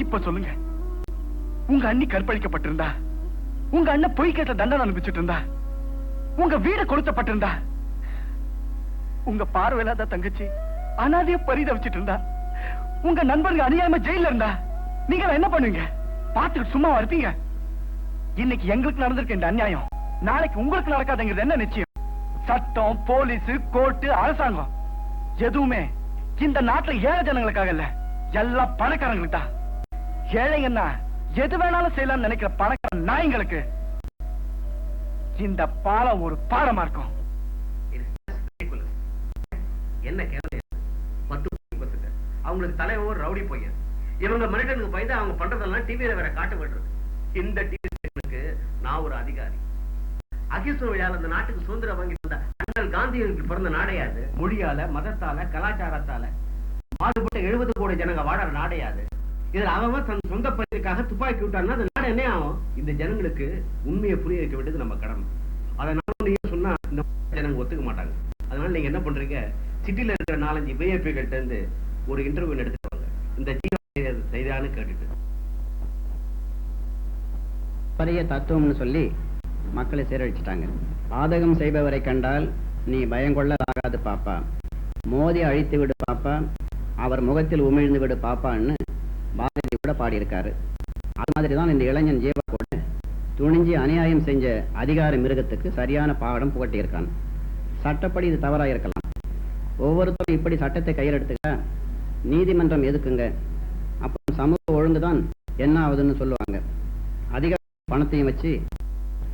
இப்ப சொல்லுங்க, உங்க அண்ணி கற்பழிக்கப்பட்டிருந்தா, உங்க அண்ணன் பொய் கேட்ட தண்டனை அனுப்பிச்சுட்டு இருந்தா, உங்க வீடு கொளுத்தப்பட்டிருந்தா, உங்க பார்வையில்லாத தங்கச்சி அனாதைய பரிதவிச்சிட்டு இருந்தா, உங்க நண்பர்கள் அநியாயமா ஜெயில இருந்தா, நீங்க என்ன பண்ணுவீங்க? பார்த்துட்டு சும்மா இருப்பீங்க? இன்னைக்கு எங்களுக்கு நடந்திருக்க இந்த அநியாயம் நாளைக்கு உங்களுக்கு நடக்காதுங்கிறது என்ன நிச்சயம்? சட்டம், போலீஸ், கோர்ட்டு, அரசாங்கம் எதுவுமே இந்த நாட்டுல ஏழை ஜனங்களுக்காக இல்ல, எல்லாம் பணக்காரங்களுக்கு தான். ஏழைங்கன்னா எது வேணாலும் செய்யலாம் நினைக்கிற பணக்கார நாய்களுக்கு இந்த பாலம் ஒரு பாடமா இருக்கும். என்ன கேள்வி? அவங்களுக்கு தலைவர் ரவுடி போய் இவங்க மனிதனுக்கு பயந்து அவங்க பண்றதெல்லாம் டிவியில வேற காட்ட விடுறது. இந்த டிவிக்கு நான் ஒரு அதிகாரி. அகிம்சை விழால இந்த நாட்டுக்கு சுதந்திரம் வாங்கி தந்த அண்ணல் காந்தியடிகளுக்கு பிறந்த நாடையாது. மொழியால, மதத்தால, கலாச்சாரத்தால பாடுபட்ட 70 கோடி ஜனங்க வாழற நாடையாது. இதுல அவன் தன் சொந்த பயிற்சிக்காக துப்பாக்கி விட்டான்னா அந்த நாடு என்ன ஆகும்? இந்த ஜனங்களுக்கு உண்மையை புரிய வைக்க வேண்டியது நம்ம கடமை. அதனால நீங்க சொன்னா இந்த ஜனங்க ஒத்துக்க மாட்டாங்க. அதனால நீங்க என்ன பண்றீங்க? சிட்டில இருக்கிற 4-5 விஐபிகள்ட்ட இருந்து ஒரு இன்டர்வியூ எடுத்துவாங்க. இந்த செய்தான்னு கேட்டுட்டு பழைய தத்துவம்னு சொல்லி மக்களை சீரழிச்சிட்டாங்க. பாதகம் செய்பவரை கண்டால் நீ பயங்கொள்ளலாகாது பாப்பா, மோதி அழித்து விடு பாப்பா, அவர் முகத்தில் உமிழ்ந்து விடு பாப்பான்னு பாரதி கூட பாடியிருக்காரு. அது மாதிரிதான் இந்த இளைஞன் ஜீவா கூட துணிஞ்சி அநியாயம் செஞ்ச அதிகார மிருகத்துக்கு சரியான பாடம் புகட்டியிருக்கான். சட்டப்படி இது தவறாக இருக்கலாம். ஒவ்வொருத்தரும் இப்படி சட்டத்தை கையில் எடுத்துக்க நீதிமன்றம் எதுக்குங்க, அப்புறம் சமூக ஒழுங்கு தான் என்ன ஆகுதுன்னு சொல்லுவாங்க. அதிக பணத்தையும் வச்சு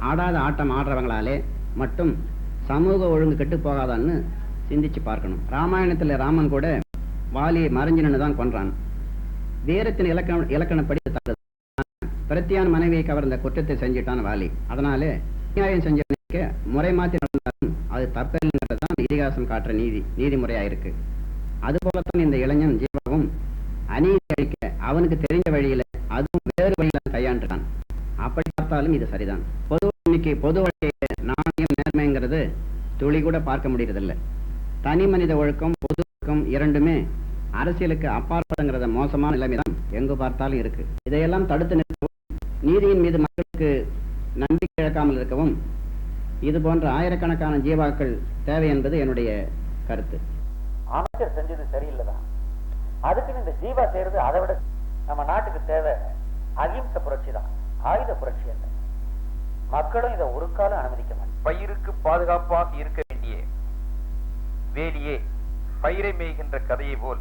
ஆடாத ஆட்டம் ஆடுறவங்களாலே மட்டும் சமூக ஒழுங்கு கெட்டு போகாதான்னு சிந்திச்சு பார்க்கணும். ராமாயணத்துல ராமன் கூட வாலியை மறைஞ்சு நின்று தான் கொன்றான். வீரத்தின் இலக்கணப்படி தந்தது. பிரத்தியான மனைவியை கவர்ந்த குற்றத்தை செஞ்சுட்டான் வாலி. அதனாலே நியாயம் செஞ்சவனுக்கு முறை மாற்றி நடந்தாலும் அது தப்பில்லைன்றதுதான் இதிகாசம் காட்டுற நீதிமுறையாயிருக்கு. அதுபோலத்தான் இந்த இளைஞன் ஜீவாவும் அநீதி அழிக்க அவனுக்கு தெரிஞ்ச வழியில அதுவும் வேறு வழியில கையாண்டுட்டான். அப்படி பார்த்தாலும் இது சரிதான். இன்னைக்கு பொது வழியை நாணயம் நேர்மைங்கிறது துளி கூட பார்க்க முடியறதில்லை. தனி மனித ஒழுக்கம் பொது ஒழுக்கம் இரண்டுமே அரசியலுக்கு அப்பாற்படுங்கிறத மோசமான நிலைமைதான் எங்கு பார்த்தாலும் இருக்கு. இதையெல்லாம் தடுத்து நிறுத்தவும், நீதியின் மீது மக்களுக்கு நம்பிக்கை இழக்காமல் இருக்கவும் இது போன்ற ஆயிரக்கணக்கான ஜீவாக்கள் தேவை என்பது என்னுடைய கருத்து. அமைச்சர் செஞ்சது சரியில்லைதான். அதுக்குன்னு இந்த ஜீவா செய்யறது அதை விட நம்ம நாட்டுக்கு தேவை அகிம்சை புரட்சி தான், ஆயுத புரட்சி அல்ல. மக்களும் இதை ஒரு காலம் அனுமதிக்க மாட்டாங்க. பயிருக்கு பாதுகாப்பாக இருக்க வேண்டிய வேலியே பயிரை மேய்கின்ற கதையை போல்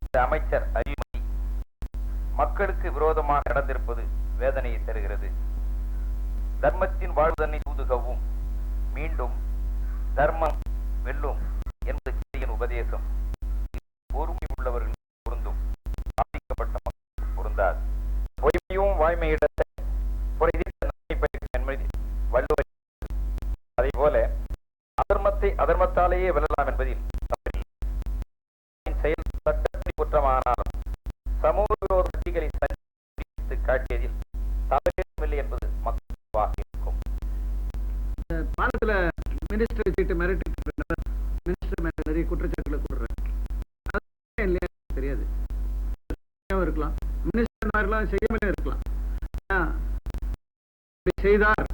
இந்த அமைச்சர் அறிவுமதி மக்களுக்கு விரோதமாக நடந்திருப்பது வேதனையை தருகிறது. தர்மத்தின் வாழ்வதனை தூதுகவும் மீண்டும் தர்மம் வெல்லும் என்பது கிளியின் உபதேசம் பொறுமை உள்ளவர்கள் பொருந்தும், பாதிக்கப்பட்ட மக்கள் பொருந்தாது. பொய்மையும் வாய்மையிடத்தை வள்ளுவர் அதே போல அதர்மத்தை அதர்மத்தாலேயே வெல்லலாம் என்பதில் செயல் சட்டத்தை குற்றமானாலும் சமூக விரோத கட்சிகளை சந்தித்து காட்டியதில் தவறில்லை என்பது மக்கள் இருக்கும். பாலத்துல மினிஸ்டர் வச்சுட்டு மிரட்டிட்டு மினிஸ்டர் மேல நிறைய குற்றச்சாட்டுகளை கூடுறாங்க. தெரியாது இருக்கலாம், மினிஸ்டர் மாதிரிலாம் செய்யாமலே இருக்கலாம். செய்தார்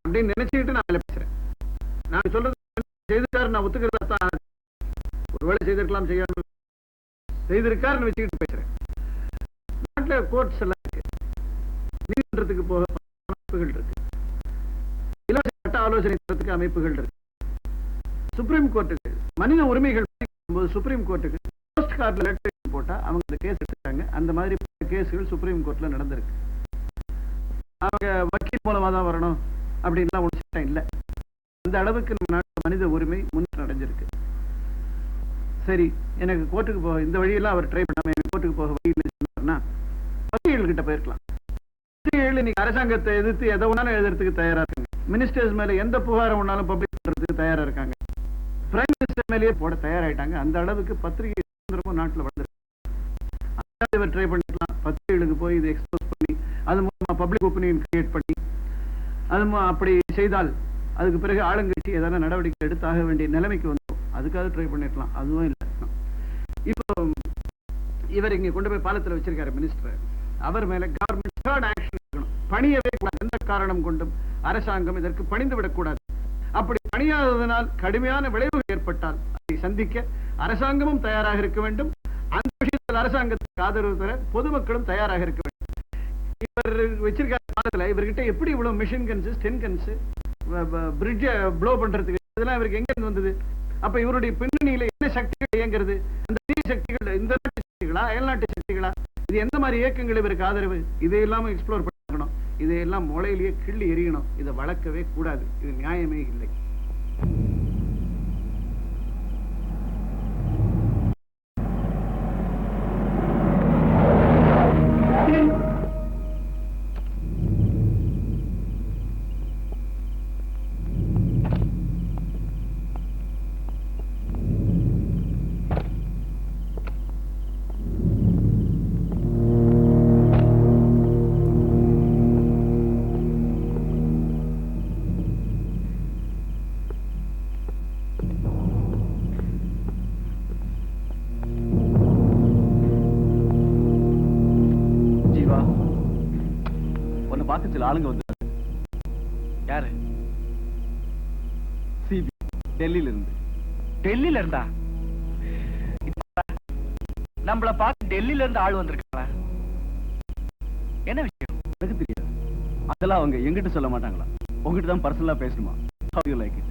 அப்படின்னு நினைச்சுக்கிட்டு நான் பேசுறேன். நான் சொல்றது செய்திருக்காரு, நான் ஒத்துக்கிறதா தான். ஒருவேளை செய்திருக்கலாம், செய்யாம செய்திருக்காருன்னு வச்சுக்கிட்டு பேசுறேன். நாட்டில் கோர்ட்ஸ் எல்லாம் இருக்கு, நீதிமன்றத்துக்கு போக அமைப்புகள் இருக்கு, இலவச சட்ட ஆலோசனை தரத்துக்கு அமைப்புகள் இருக்கு. சுப்ரீம் கோர்ட்டுக்கு மனித உரிமைகள் போது சுப்ரீம் கோர்ட்டுக்கு போஸ்ட் கார்டில் லெட்டர் போட்டா அவங்க அந்த கேஸ் எடுத்துட்டாங்க. அந்த மாதிரி கேஸுகள் சுப்ரீம் கோர்ட்ல நடந்திருக்கு. அவங்க வக்கீல் மூலமா தான் வரணும் அப்படின்லாம் ஒரு சட்டம் இல்லை. அந்த அளவுக்கு நம்ம நாட்டு மனித உரிமை முன்னேற்றம் அடைஞ்சிருக்கு. சரி, எனக்கு கோர்ட்டுக்கு போக இந்த வழியெல்லாம் அவர் ட்ரை பண்ணாம எனக்கு கோர்ட்டுக்கு போக வழியில் சொன்னார்னா வக்கீல்கிட்ட போயிருக்கலாம். வக்கீல் இன்னைக்கு அரசாங்கத்தை எதிர்த்து எதை ஒன்றாலும் எழுதுறதுக்கு தயாரா இருக்காங்க. மினிஸ்டர்ஸ் மேல எந்த புகாரம் ஒன்றாலும் பப்ளிக் பண்றதுக்கு தயாரா இருக்காங்க. பிரைம் மினிஸ்டர் மேலேயே போட தயாராயிட்டாங்க. அந்த அளவுக்கு பத்திரிகை சுதந்திரமும் நாட்டில் வளர்ந்துருக்கு. இவர் ட்ரை பண்ணிக்கலாம், பத்திரிகைகளுக்கு போய் இதை எக்ஸ்போஸ் பண்ணி அது மூலமா பப்ளிக் ஒப்பீனியன் கிரியேட் பண்ணி அது அப்படி செய்தால் அதுக்கு பிறகு ஆளுங்கட்சி ஏதாவது நடவடிக்கை எடுத்தாக வேண்டிய நிலைமைக்கு வந்தோம். அதுக்காக ட்ரை பண்ணிருக்கலாம். அதுவும் இல்லை. இப்போ இவர் இங்க கொண்டு போய் பாலத்தில் வச்சிருக்காரு மினிஸ்டர். அவர் மேல கவர்மெண்ட் ஆக்ஷன் எடுக்கணும். பணியவே கூடாது. எந்த காரணம் கொண்டும் அரசாங்கம் இதற்கு பணிந்து விடக்கூடாது. அப்படி பணியாததனால் கடுமையான விளைவுகள் ஏற்பட்டால் அதை சந்திக்க அரசாங்கமும் தயாராக இருக்க வேண்டும். அந்த விஷயத்தில் அரசாங்கத்துக்கு ஆதரவு தர பொதுமக்களும் தயாராக இருக்க வேண்டும். இவர் வச்சிருக்காரு பாலத்துல, இவர்கிட்ட எப்படி இவ்வளவு மிஷின் கன்ஸ், ஸ்டென் கன்ஸ், பிரிட்ஜை ப்ளோ பண்றதுக்கு இதெல்லாம் இவருக்கு எங்க இருந்து வந்தது? அப்ப இவருடைய பின்னணியில என்ன சக்திகள் இயங்குறது? அந்த சக்திகள் இந்த நாட்டு சக்திகளா, அயல்நாட்டு சக்திகளா, இது எந்த மாதிரி இயக்கங்கள் இவருக்கு ஆதரவு? இதையெல்லாம் எக்ஸ்ப்ளோர் பண்ணணும். இதையெல்லாம் முளையிலேயே கிள்ளி எறியணும். இதை வளர்க்கவே கூடாது. இது நியாயமே இல்லை. ஆளுங்க வந்து யாரு? சிபி டெல்லியில இருந்து. டெல்லியில இருந்தா? நம்மள பார்த்து டெல்லியில இருந்து ஆள் வந்திருக்காங்களா? என்ன விஷயம்? எனக்கு தெரியாது. அதெல்லாம் அவங்க எங்கிட்ட சொல்ல மாட்டாங்களா? உங்ககிட்ட தான் பர்சனலா பேசணுமா? How do you like it?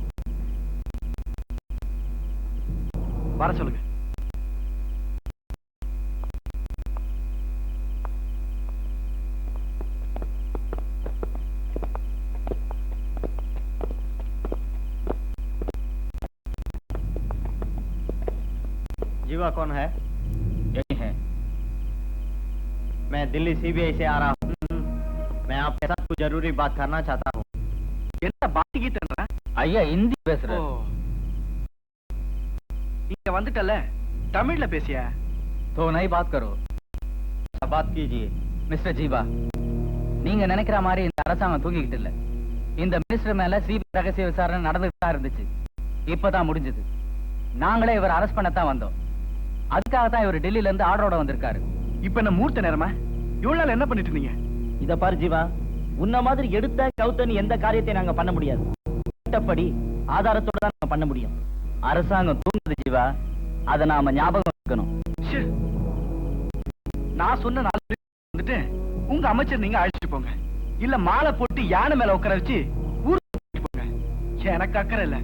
வர சொல்லுங்க. जीवा कौन है? यही है। मैं दिल्ली सीबीआई से आ रहा हूँ। मैं आपके साथ कुछ जरूरी बात करना चाहता हूँ। என்ன பாட்டிக்கிட்டா? ஐயா ஹிந்தி பேசுறேன். இங்க வந்துட்டல தமிழ்ல பேசியா? तो नहीं बात करो. बात कीजिए. மிஸ்டர் ஜீவா, நீங்க நினைக்கிற மாதிரி இந்த அரசாங்கம் தூங்கிக்கிட்டு இல்ல. இந்த மினிஸ்டர் மேல சிபிஐ ரகசிய விசாரணை நடந்துட்டு தான் இருந்துச்சு. இப்பதான் முடிஞ்சது. நாங்களே இவர் அரெஸ்ட் பண்ணத்தான் வந்தோம். அதுக்காக தான் இவர் டெல்லியில இருந்து ஆர்டரோட வந்திருக்காரு. இப்ப என்ன மூர்த்த நேரமா? இவ்வளவு நாள் என்ன பண்ணிட்டு இருந்தீங்க? இத பாரு ஜீவா, உன்ன மாதிரி எடுத்த கவுத்தன்னு எந்த காரியத்தை நாங்க பண்ண முடியாது. சட்டப்படி ஆதாரத்தோட தான் நாங்க பண்ண முடியும். அரசாங்கம் தூங்குது ஜீவா, அதை நாம ஞாபகம் வைக்கணும். நான் சொன்ன 4 பேர் வந்துட்டு உங்க அமைச்சர் நீங்க அழைச்சிட்டு போங்க, இல்ல மாலை போட்டு யானை மேல உட்கார வச்சு ஊருக்கு போங்க. எனக்கு அக்கறை இல்ல.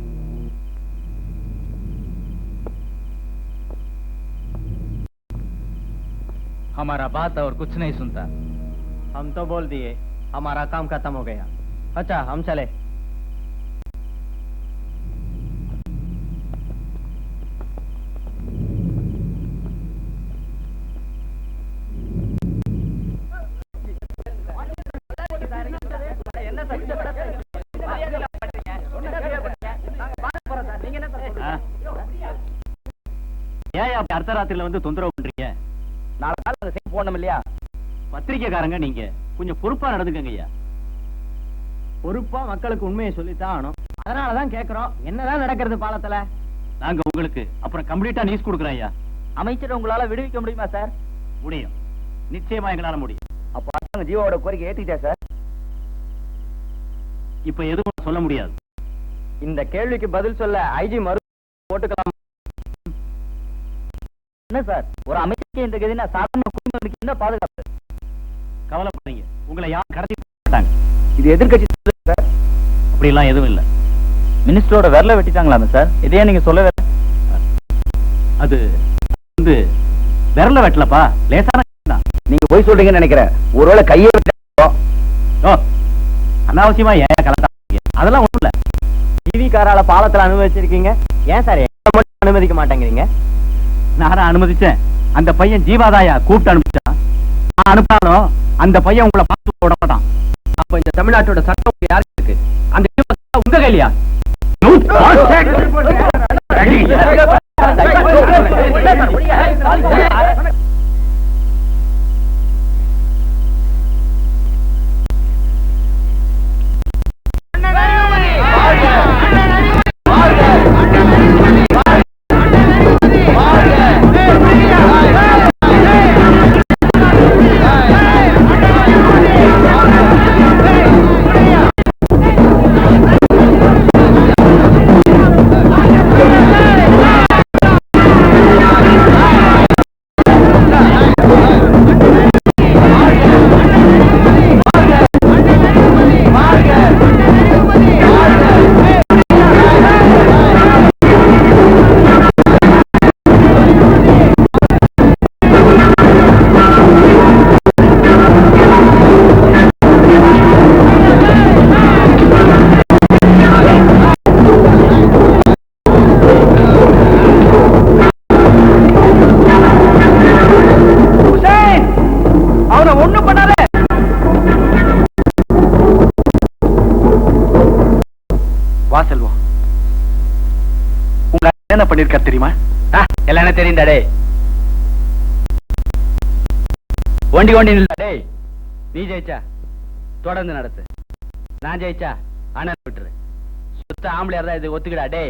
हमारा बात और कुछ नहीं सुनता. हम तो बोल दिए, हमारा काम खत्म हो गया. अच्छा हम चले. ஏன் அப்படி அர்த்த ராத்திரில வந்து தொந்தரவு பண்றீங்க? நாளை காலையில செய்தி போடணும் இல்லையா? பத்திரிக்கைக்காரங்க நீங்க கொஞ்சம் பொறுப்பா நடந்துக்கங்க ஐயா. பொறுப்பா மக்களுக்கு உண்மையை சொல்லித்தான் ஆகணும். அதனாலதான் கேக்குறோம், என்னதான் நடக்கிறது பாலத்துல? நாங்க உங்களுக்கு அப்புறம் கம்ப்ளீட்டா நியூஸ் கொடுக்குறோம் ஐயா. அமைச்சர் உங்களால விடுவிக்க முடியுமா சார்? முடியும், நிச்சயமா எங்களால முடியும். அப்ப அரசாங்கம் ஜீவாவோட கோரிக்கை ஏத்திட்டா சார்? இப்ப எதுவும் சொல்ல முடியாது. இந்த கேள்விக்கு பதில் சொல்ல ஐஜி மறு போட்டுக்கலாம். என்ன சார், ஒரு அமைச்சருக்கு இந்த கதினா சாதாரண குடிமகனுக்கு என்ன பாதுகாப்பு? கவலைப்படுறீங்க, உங்களை யாரும் கடத்தி மாட்டாங்க. இது எதிர்கட்சி சார். அப்படி எல்லாம் எதுவும் இல்ல. மினிஸ்டரோட விரல வெட்டிட்டாங்களாமே சார், இதையே நீங்க சொல்லவே? அது வந்து விரல வெட்டலப்பா, லேசான தான். நீங்க போய் சொல்றீங்கன்னு நினைக்கிறேன். ஒருவேளை கையை அனாவசியமா ஏன் கலந்தாங்க? அதெல்லாம் ஒண்ணும் இல்ல. டிவி காரால பாலத்துல அனுமதிச்சிருக்கீங்க, ஏன் சார் மட்டும் அனுமதிக்க மாட்டேங்கிறீங்க? நானும் அனுமதிச்சேன். அந்த பையன் ஜீவாதாயா கூப்பிட்டு அனுப்பிச்சான். நான் அனுப்பாலும் அந்த பையன் உங்களை பார்த்து விட மாட்டான். அப்ப இந்த தமிழ்நாட்டோட சட்டம் யாருக்கு இருக்கு? அந்த உங்க கையிலையா? என்ன பண்ணிருக்காரு தெரியுமா? எல்லாம் தெரியுந்தாடே. ஒண்டி ஒண்டி நில்லாடே. நீ ஜெயிச்சா தொடர்ந்து நடத்து, நான் ஜெயிச்சா அண்ணன் விட்டுரு. சுத்த ஆம்பளையா இருந்தா இது ஒத்துக்கிடா டே.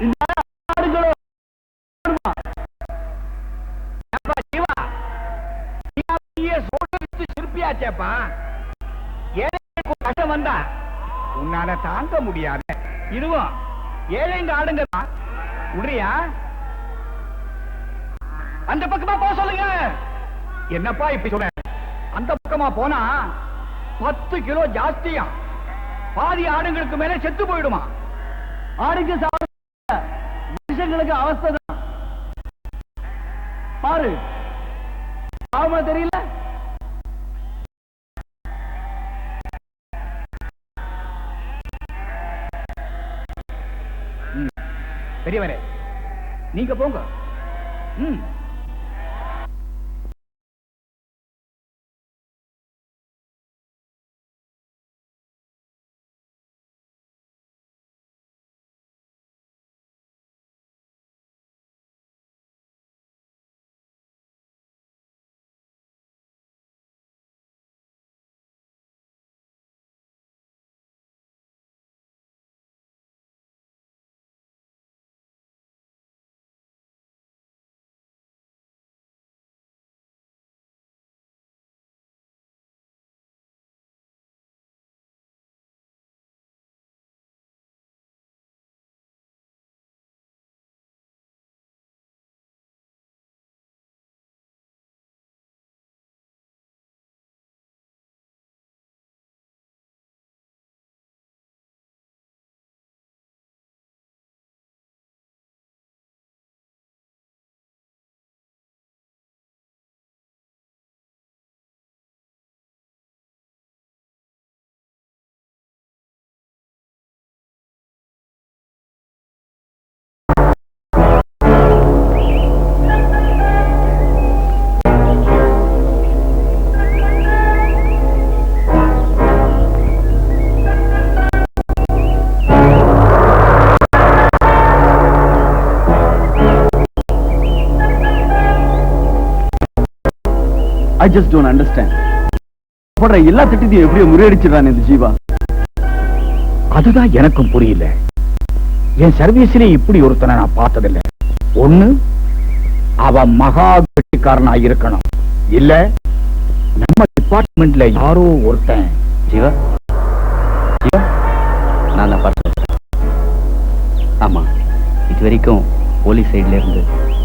இந்த ஆடுகளும் சிற்பியாச்சேப்பா ஏழைக்கு கஷ்டம் வந்தா உன்னால தாங்க முடியாது. இதுவும் ஏழைங்க ஆடுங்க உடையா அந்த பக்கமா போக சொல்லுங்க. என்னப்பா இப்படி சொல்ல? அந்த பக்கமா போனா 10 கிலோ ஜாஸ்தியா பாதி ஆடுங்களுக்கு மேல செத்து போயிடுமா. ஆடுக்கு சாப்பிட மனுஷங்களுக்கு அவஸ்தை தான். பாரு பாவமா தெரியல. பெரியவரே நீங்க போங்க. I just don't understand. போடுற எல்லா திட்டத்தையும் எப்படியோ முறியடிச்சிடறான் இந்த ஜீவா. அதுதான் எனக்கும் புரியல. என் சர்வீஸ்ல இப்படி ஒருத்தனை நான் பார்த்ததில்லை. ஒண்ணு அவன் மகா கெட்டிக்காரனா இருக்கணும், இல்ல நம்ம டிபார்ட்மெண்ட்ல யாரோ ஒருத்தன். ஜீவா ஜீவா நான் தான் பார்த்தேன். ஆமா, இது வரைக்கும் போலீஸ் சைட்ல இருந்து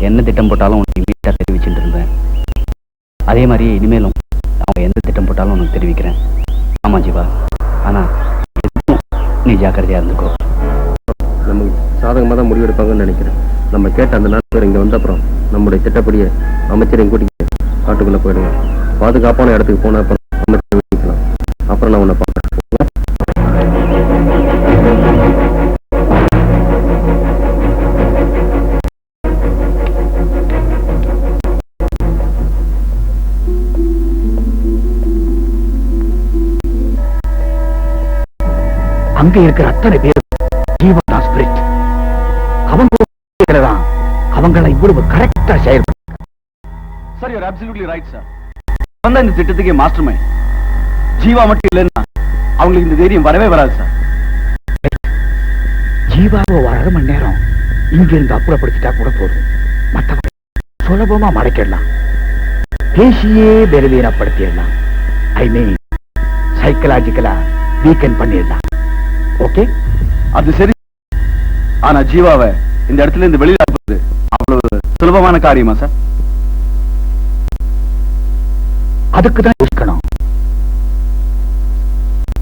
என்ன திட்டம் போட்டாலும் உனக்கு இமீடியட்டா தெரிவிச்சுட்டு இருந்தேன். அதே மாதிரி இனிமேலும் அவங்க எந்த திட்டம் போட்டாலும் உனக்கு தெரிவிக்கிறேன். ஆமா ஜீவா, ஆனா நீ ஜாக்கிரதையா இருந்துக்கோ. நமக்கு சாதகமாக தான் முடிவெடுப்பாங்கன்னு நினைக்கிறேன். நம்ம கேட்ட அந்த நாட்கள் இங்கே வந்த அப்புறம் நம்முடைய திட்டப்படியே அமைச்சரையும் கூட்டிட்டு காட்டுக்குள்ளே போயிடுங்க. பாதுகாப்பான இடத்துக்கு போன அப்புறம் அமைச்சரை வைக்கலாம். அப்புறம் நான் உன்னை பார்க்குறேன். அங்க இருக்கிற அத்தனை பேர் ஜீவா ஸ்பிரிட். அவங்க அவங்களை இவ்வளவு கரெக்டா செயல்படுத்த. Sir, you are absolutely right sir. வந்தா இந்த திட்டத்துக்கே மாஸ்டர் மைண்ட். ஜீவா மட்டும் இல்லைன்னா அவங்களுக்கு இந்த தைரியம் வரவே வராது சார். ஜீவாவை ஒரு அரை மணி நேரம் இங்க இருந்து அப்புறப்படுத்திட்டா கூட போதும். மற்றவங்க சுலபமா மறைக்கிடலாம், பேசியே பலவீனப்படுத்திடலாம். ஐ மீன் சைக்கலாஜிக்கலா வீக்கன் பண்ணிடலாம். ஓகே, அது சரி. ஆனா ஜீவாவை இந்த இடத்துல இருந்து வெளியில அனுப்புறது அவ்வளவு சுலபமான காரியமா சார்? அதுக்குதான் யோசிக்கணும்.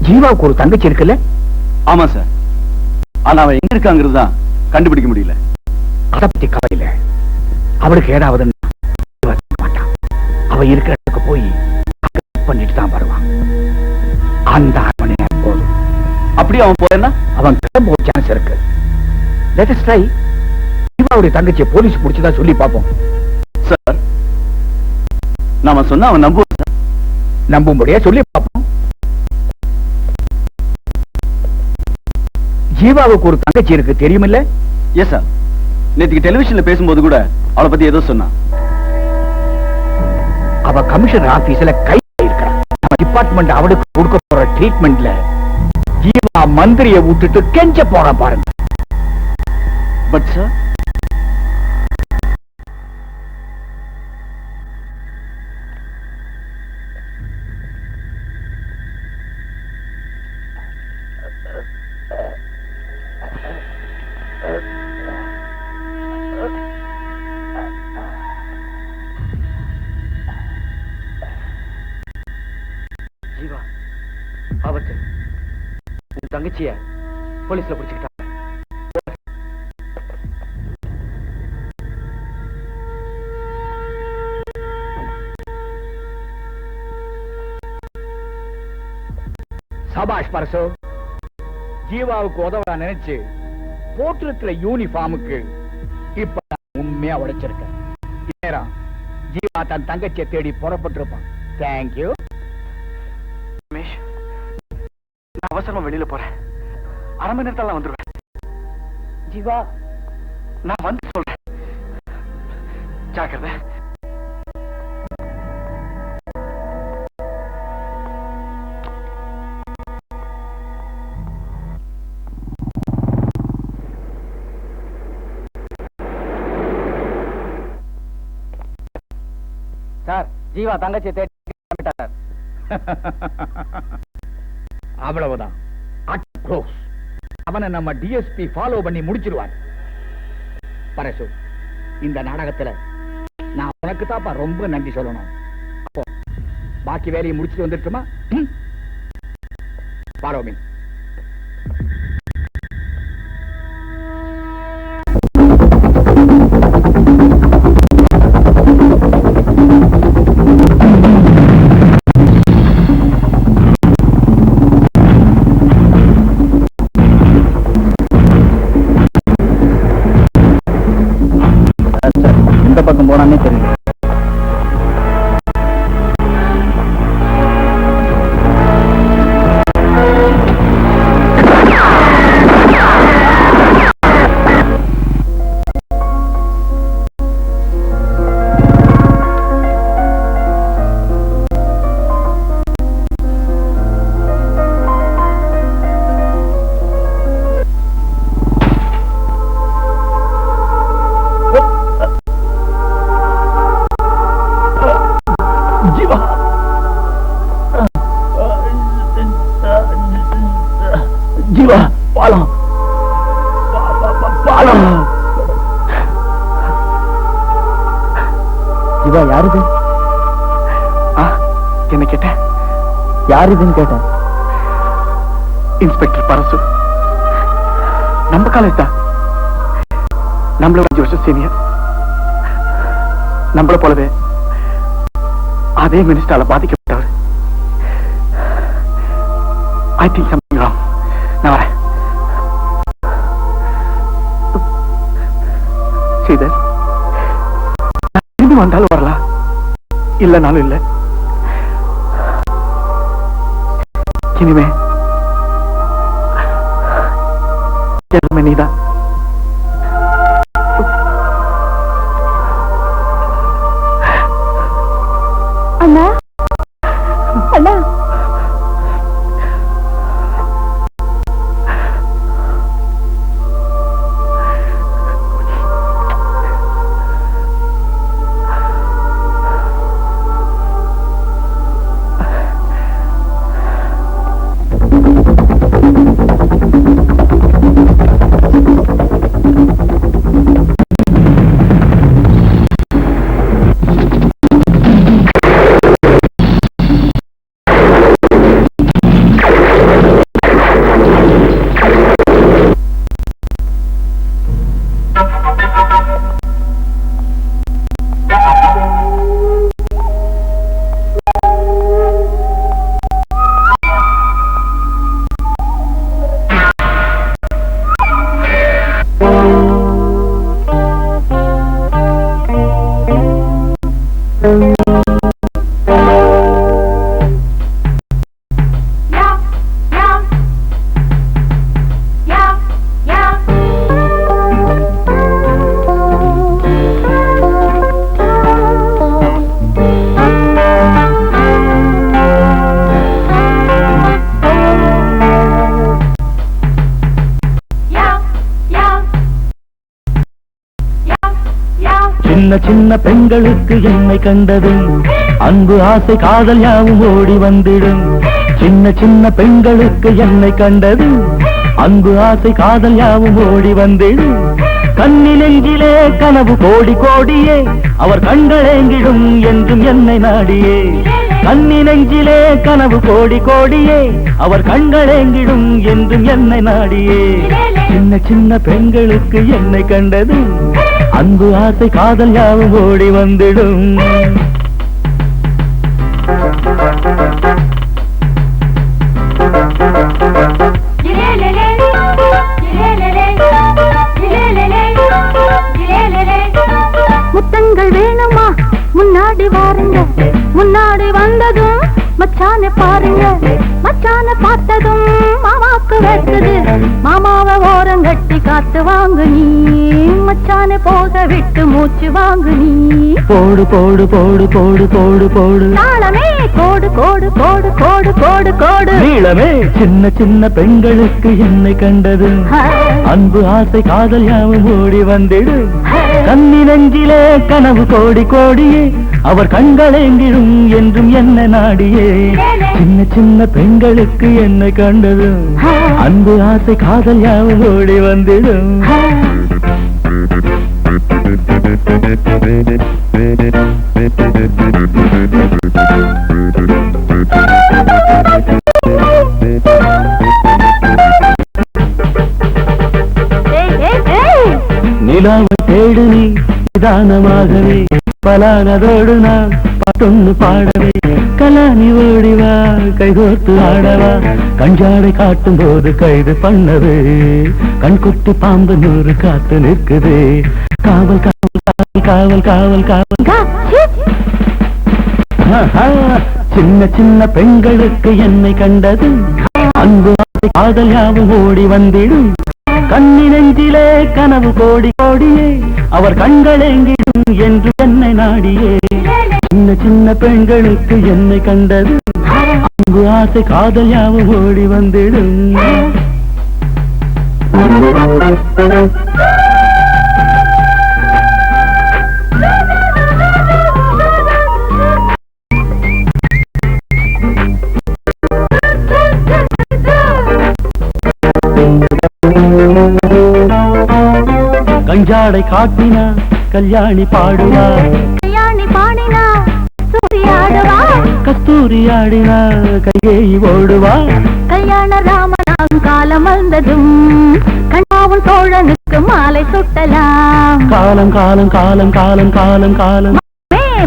ஜீவாவுக்கு ஒரு தங்கச்சி இருக்குல்ல? ஆமா சார், ஆனா அவன் எங்க இருக்காங்கிறது தான் கண்டுபிடிக்க முடியல. அதை பத்தி கவலையில. அவளுக்கு ஏதாவது மாட்டான். அவ இருக்கிற இடத்துக்கு போய் பண்ணிட்டு தான் வருவான். அந்த 6 மணி நேரம் போதும். அப்படி அவன் போயனா அவன் கிளம்ப சான்ஸ் இருக்கு. Let us try. ஜீவாவுடைய தங்கச்சியை போலீஸ் பிடிச்சதா சொல்லி பார்ப்போம். சார், நாம சொன்னா அவன் நம்புவான் சார். நம்பும்படியா சொல்லி பார்ப்போம். ஜீவாவுக்கு ஒரு தங்கச்சி இருக்கு, தெரியுமில்ல? எஸ் சார், நேற்றுக்கு டெலிவிஷன்ல பேசும்போது கூட அவளை பத்தி ஏதோ சொன்னா. அவ கமிஷனர் ஆபீஸ்ல கை இருக்கிறான். நம்ம டிபார்ட்மெண்ட் அவளுக்கு கொடுக்க போற ட்ரீட்மெண்ட்ல ஜீவா மந்திரியை விட்டுட்டு கெஞ்ச போற பாருங்க. But sir. ஜீவா, ஆபத்து. உன் தங்கச்சிய போலீஸ்ல பிடிச்சுக்கிட்டாங்க. சபாஷ் பரசு. ஜீவாவுக்கு உதவ நினைச்சு போட்டிருக்கிற யூனிஃபார்முக்கு இப்ப உண்மையா உடைச்சிருக்க. நேரம் ஜீவா தன் தங்கச்சியை தேடி புறப்பட்டிருப்பான். தேங்க்யூ. ரமேஷ், நான் அவசரமா வெளியில போறேன். அரை மணி நேரத்தால வந்துடுவேன். ஜீவா, நான் வந்து சொல்றேன். ஜாக்கிரதை. சார், ஜீவா தங்கச்சியை தேடி சார். அவ்வளவுதான். அவனை நம்ம டிஎஸ்பி ஃபாலோ பண்ணி முடிச்சிருவான். பரசு, இந்த நாடகத்துல நான் உனக்கு தாப்பா ரொம்ப நன்றி சொல்லணும். அப்போ பாக்கி வேலையை முடிச்சுட்டு வந்துட்டுமா? Follow me. இந்த பக்கம் போனானே தெரியும். ஜீவா, பாலம் பாலம். ஜீவா, யாருது? என்ன கேட்ட? யாருதுன்னு கேட்டேன். இன்ஸ்பெக்டர் பரசு. நம்ம காலேஜ் தான். நம்மள 5 வருஷம் சீனியர். நம்மள போலவே அதே மினிஸ்டரால பாதிக்கப்பட்டவர். I think something wrong. நான் வரேன். ஸ்ரீதர், திரும்பி வந்தாலும் வரலாம், இல்லனாலும் இல்லை. இனிமே எல்லாமே நீதான். அண்ணா, அண்ணா, சின்ன சின்ன பெண்களுக்கு என்னை கண்டதும் அன்பு ஆசை காதல் யாவும் ஓடி வந்திடும். சின்ன சின்ன பெண்களுக்கு என்னை கண்டதும் அன்பு ஆசை காதல் யாவும் ஓடி வந்திடும். கண்ணி நெஞ்சிலே கனவு கோடி கோடியே அவர் கண்களேங்கிடும் என்றும் என்னை நாடியே. கண்ணி நெஞ்சிலே கனவு கோடி கோடியே அவர் கண்களேங்கிடும் என்றும் என்னை நாடியே. சின்ன சின்ன பெண்களுக்கு என்னை கண்டது அன்பு ஆசை காதல் யாவும் ஓடி வந்திடும். முத்தங்கள் வேணுமா முன்னாடி வாருங்க, முன்னாடி வந்ததும் மச்சான பாருங்க, மச்சான பார்த்ததும் மாமாக்கு வெட்டுது, மாமாவை ஓரம் கட்டி காத்து வாங்கு நீ, மச்சான போக விட்டு மூச்சு வாங்கு நீ. போடு போடு போடு போடு போடு போடு தாளமே கோடு கோடு கோடு கோடு கோடு கோடு நீளமே. சின்ன சின்ன பெண்களுக்கு என்னை கண்டது அன்பு ஆசை காதல் யாவும் ஓடி வந்திடு. கண்ணி நெஞ்சிலே கனவு கோடி கோடியே அவர் கண்களேங்கிடும் என்றும் என்ன நாடியே. சின்ன சின்ன பெண்களுக்கு என்னை கண்டது அன்பு ஆசை காதல் யாவும் ஓடி வந்திடும். நிலாவை தேடு நீ நிதானமாகவே பலானதோடு நான் பாட்டொன்னு பாடவே. கலானி ஓடிவா கைகோத்து ஆடவா கஞ்சாடை காட்டும் போது கைது பண்ணவே. கண் கொட்டி பாம்பு நூறு காத்து நிற்குது. காவல் காவல் காவல் காவல் காவல் காவல். சின்ன சின்ன பெண்களுக்கு என்னை கண்டது அன்பு ஆசை காதல் யாவும் ஓடி வந்திடும். கண்ணி நெஞ்சிலே கனவு கோடி கோடியே அவர் கண்களேங்கிடும் என்று என்னை நாடியே. சின்ன சின்ன பெண்களுக்கு என்னை கண்டது அன்பு ஆசை காதல் யாவும் ஓடி வந்திடும். கஞ்சாடை காட்டினா கல்யாணி பாடுவா, கல்யாணி பாடினா சூரியாடுவா, கஸ்தூரி ஆடினா கையை ஓடுவா. கல்யாண ராமனாம் காலம் வந்ததும் கண்ணாவும் தோழனுக்கு மாலை சுட்டலாம். காலம் காலம் காலம் காலம் காலம் காலம்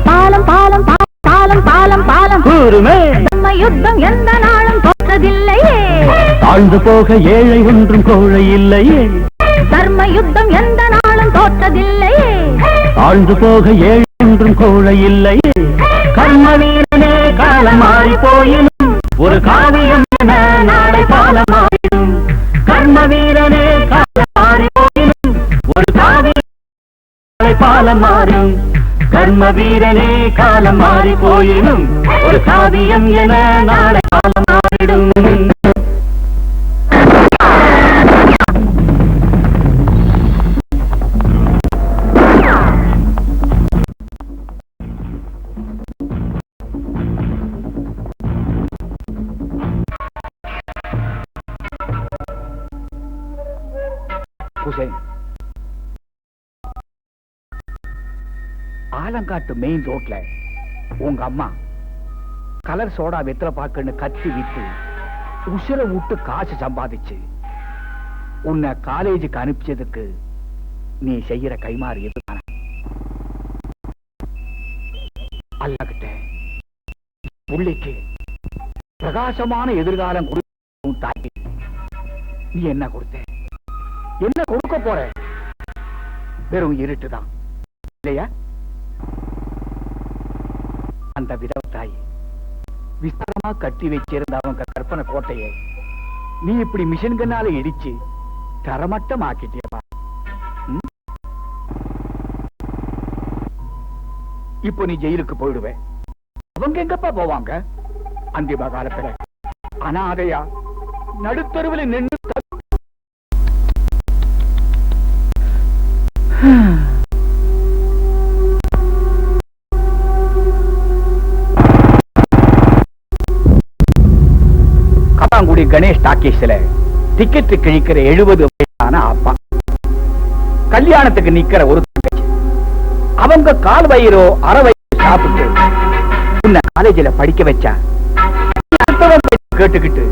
பாலம் பாலம் பாலம் பாலம் பாலம் கூறுமே. நம்ம யுத்தம் எந்த நாளும் தோற்றதில்லையே. தாழ்ந்து போக ஏழை ஒன்றும் கோழை இல்லையே. தர்ம யுத்தம் எந்த நாளும் தோற்றதில்லையே. தாழ்ந்து போக ஏழை ஒன்றும் கோழை இல்லையே. கர்ம வீரனே காலம் மாறி போயினும் ஒரு காவியம் என நாளை பாலம் மாறிடும். கர்ம வீரனே காலம் மாறி போயினும் ஒரு காவியம் நாளை பாலம் மாறும். கர்ம வீரனே காலம் மாறி போயினும் ஒரு காவியம் என நாளை பாலம் மாறிடும். ஆலங்காட்டு மெயின் ரோட்ல உங்க அம்மா கலர் சோடா வெத்தலை பாக்குன்னு கத்தி வித்து உசுர விட்டு காசு சம்பாதிச்சு உன்னை காலேஜுக்கு அனுப்பிச்சதுக்கு நீ செய்யற கைமாறு எதுதான? அல்லகிட்ட புள்ளிக்கு பிரகாசமான எதிர்காலம் கொடுக்கும் தாக்கி நீ என்ன கொடுத்த? என்ன கொடுக்க போற? வெறும் இருட்டுதான் இல்லையா? அந்த விதவ தாய் விஸ்தாரமா கட்டி வச்சிருந்த அவங்க கற்பனை கோட்டையை நீ இப்படி மிஷின் கண்ணால இடிச்சு தரமட்டம் ஆக்கிட்டியப்பா. இப்போ நீ ஜெயிலுக்கு போயிடுவே. அவங்க எங்கப்பா போவாங்க? அந்திம காலத்துல அனாதையா நடுத்தருவில் நின்று காத்தாங்குடி கணேஷ் டாக்கீஸ்ல டிக்கெட் கிழிக்கிற 70 வயசான அப்பா, கல்யாணத்துக்கு நிக்கிற ஒரு தங்கச்சி. அவங்க கால் வயிறோ அரை வயிறு சாப்பிட்டு உன்னை காலேஜில் படிக்க வச்சா கேட்டுக்கிட்டு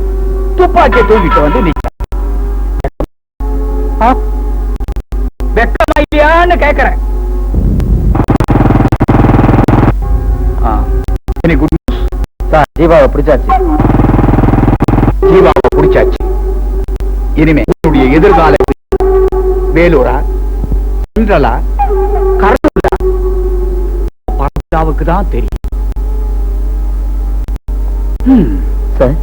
துப்பாக்கியை தூக்கிட்டு வந்து நிச்ச. வெக்கமா இல்லையான்னு கேக்குறேன். குட் நியூஸ் சார், ஜீவாவை பிடிச்சாச்சு. ஜீவாவை பிடிச்சாச்சு. இனிமே என்னுடைய எதிர்கால வேலூரா, சென்ட்ரலா, கர்னூலா பாஜாவுக்கு தான் தெரியும். சார்,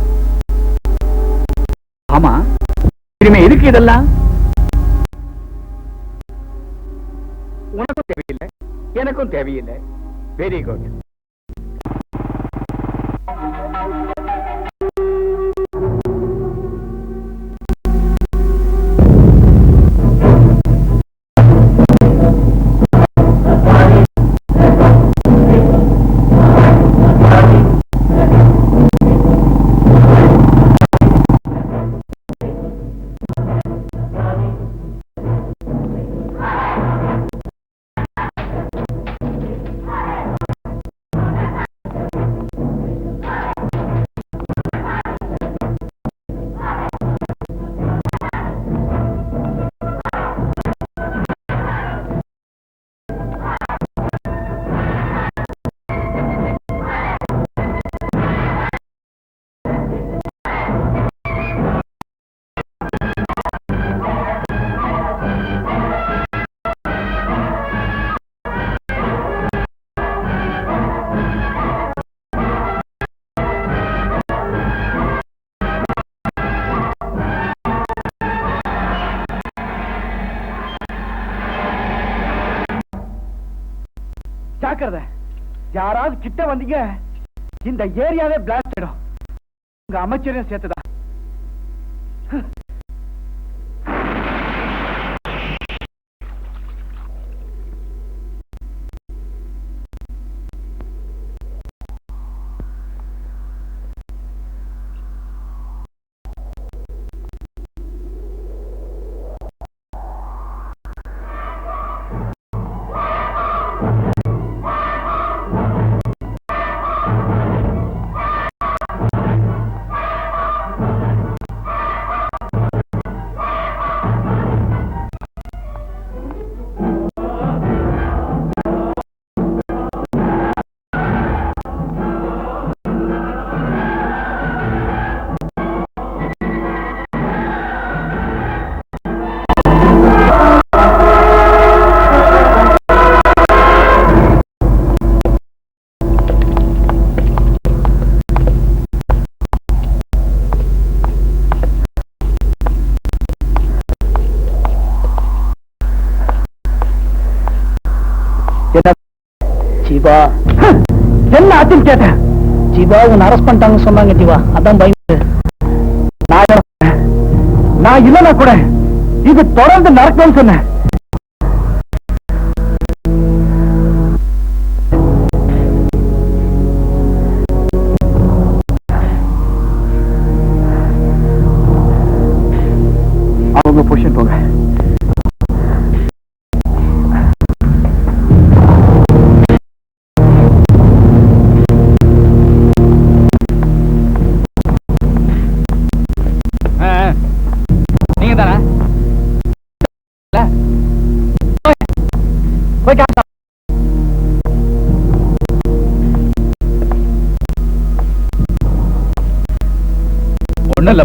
ஆமா, இனிமே எதுக்கு இதெல்லாம்? உனக்கும் தேவையில்லை, எனக்கும் தேவையில்லை. Very good. யாராவது கிட்ட வந்தீங்க, இந்த ஏரியாவே பிளாஸ்ட் ஆயிடும். உங்க அமைச்சரையும் சேர்த்துதான். ஜீவா, என்ன ஆச்சுன்னு கேட்டேன். ஜீவா, உன்னை அரெஸ்ட் பண்ணிட்டாங்கன்னு சொன்னாங்க. ஜீவா, அதான் பயந்து. நான் இல்லைன்னா கூட இது தொடர்ந்து நடக்கும்னு சொன்னேன். அவங்க பொசிஷன் போங்க. ஒண்ணு இல்ல,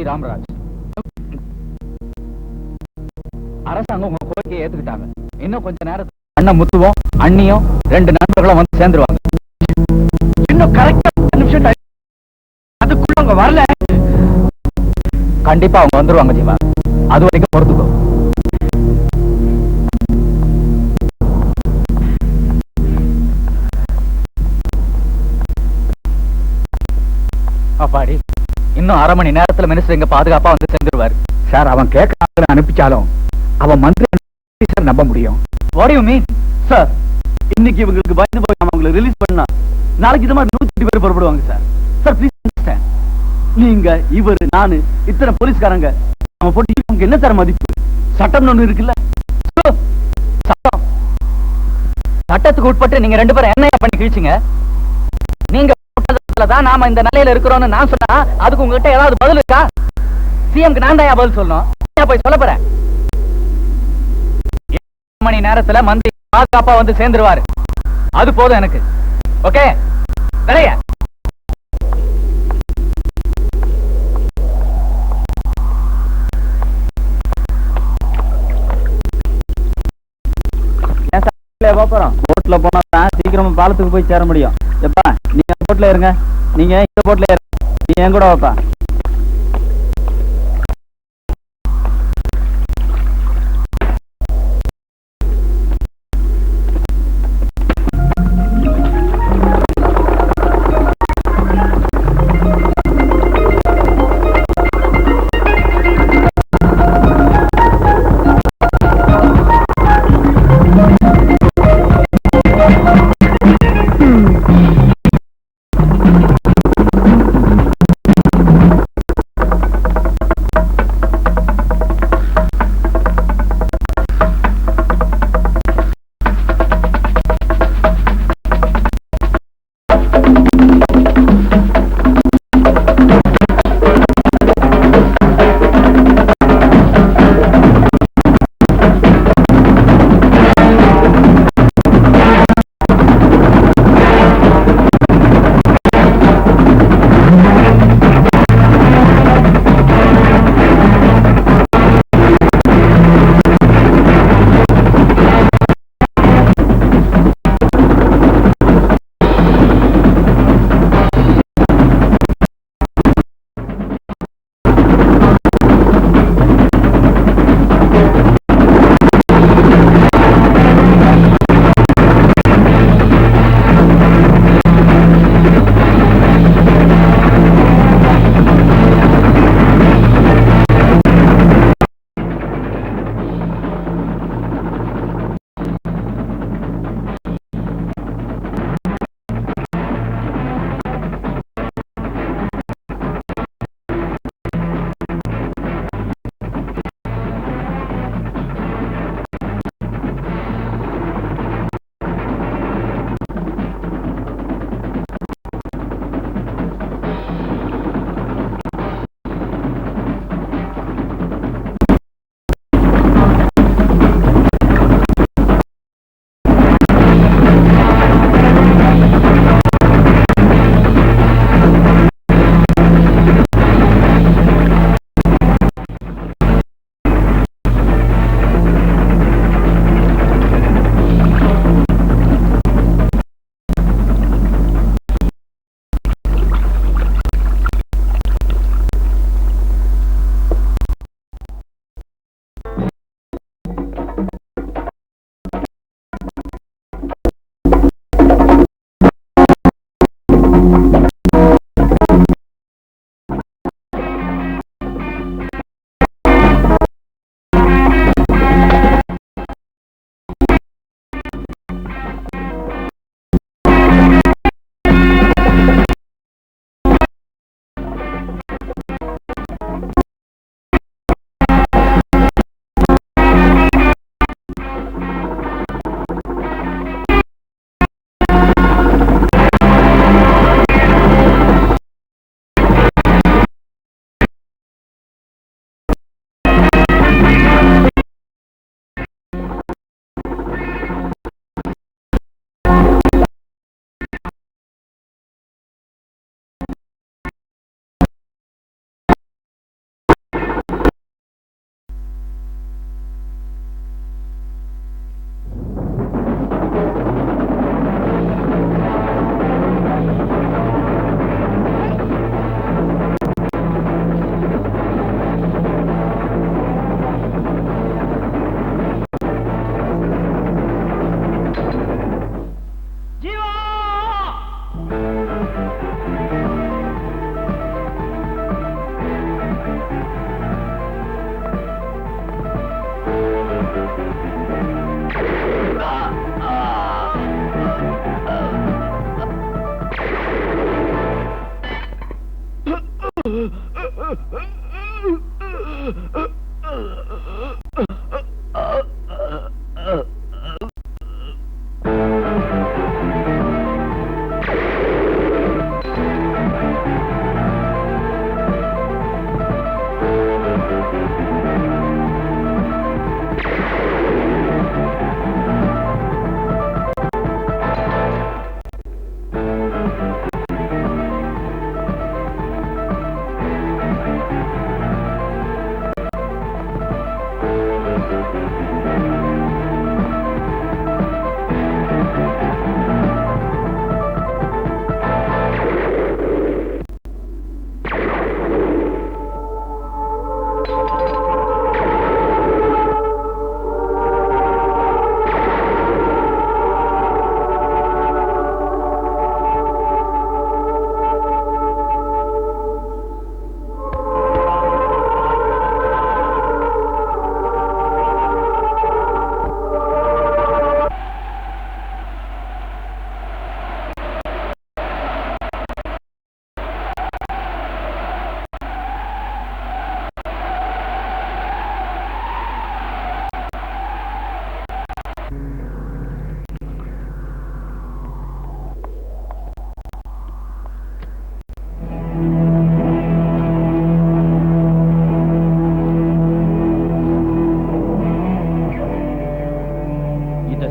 ராமராஜ், அரசாங்கம் உங்க கோரிக்கையை ஏத்துக்கிட்டாங்க. இன்னும் கொஞ்ச நேரத்துல அண்ணன் முத்துவும் அண்ணியும் 2 நண்பர்களும் வந்து சேர்ந்துருவாங்க. இன்னும் கரெக்டா 10 நிமிஷம் அதுக்குள்ள அவங்க வரல, கண்டிப்பா அவங்க வந்துருவாங்க. ஜீவா, அது வரைக்கும் பொறுத்துக்கோ. இன்னும் 1/2 மணி நேரத்துல மினிஸ்டர் இங்க பாதுகாப்பா வந்து சேர்ந்துருவாரு. சார் அவன் கேட்க அனுப்பிச்சாலும் அவன் மந்திரி சார் நம்ப முடியும். What do you mean? Sir இன்னைக்கு இவங்களுக்கு பயந்து போய் நம்ம அவங்களை ரிலீஸ் பண்ணா நாளைக்கு இது மாதிரி 108 பேர் புறப்படுவாங்க சார். Sir please understand. நீங்க இவரு நானு இத்தனை போலீஸ்காரங்க நம்ம போட்டு உங்களுக்கு என்ன சார் மதிப்பு? சட்டம் ஒண்ணு இருக்குல்ல. சட்டம் சட்டத்துக்கு உட்பட்டு நீங்க 2 பேரும் என்ன பண்ணி கிழிச்சிங்க? நீங்க தான் நாம இந்த நிலையில இருக்கிறோம்னு நான் சொன்னா அதுக்கு உங்ககிட்ட ஏதாவது பதில் இருக்கா? சிஎம்க்கு நான் தான் பதில் சொல்லணும். போய் சொல்ல போறேன். 7 மணி நேரத்துல மந்திரி பாதுகாப்பா வந்து சேர்ந்துருவாரு. அது போதும் எனக்கு. ஓகே நிறைய போறோம். போட்ல போனா தான் சீக்கிரமா பாலத்துக்கு போய் சேர முடியும். எப்பா நீங்க போட்ல இருங்க, நீங்க இந்த போட்ல இருங்க, நீ என் கூட வாப்பா.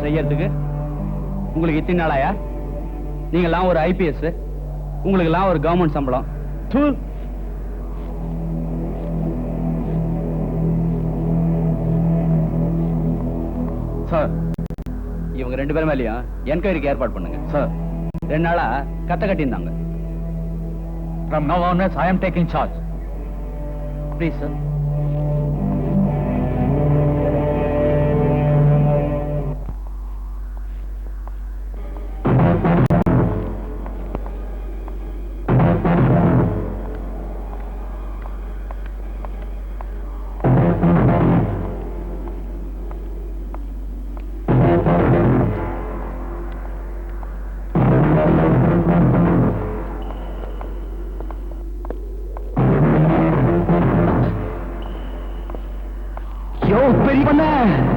செய்யறதுக்கு உங்களுக்கு இத்தனை நாளாயா? நீங்கெல்லாம் ஒரு ஐபிஎஸ், உங்களுக்கு எல்லாம் ஒரு கவர்மெண்ட் சம்பளம். சார், இவங்க 2 பேரும் மேலேயும் என்கொயரிக்கு ஏற்பாடு பண்ணுங்க சார். 2 நாளா கத்த கட்டியிருந்தாங்க. From now onwards, I am taking charge. Please, sir. பெரிய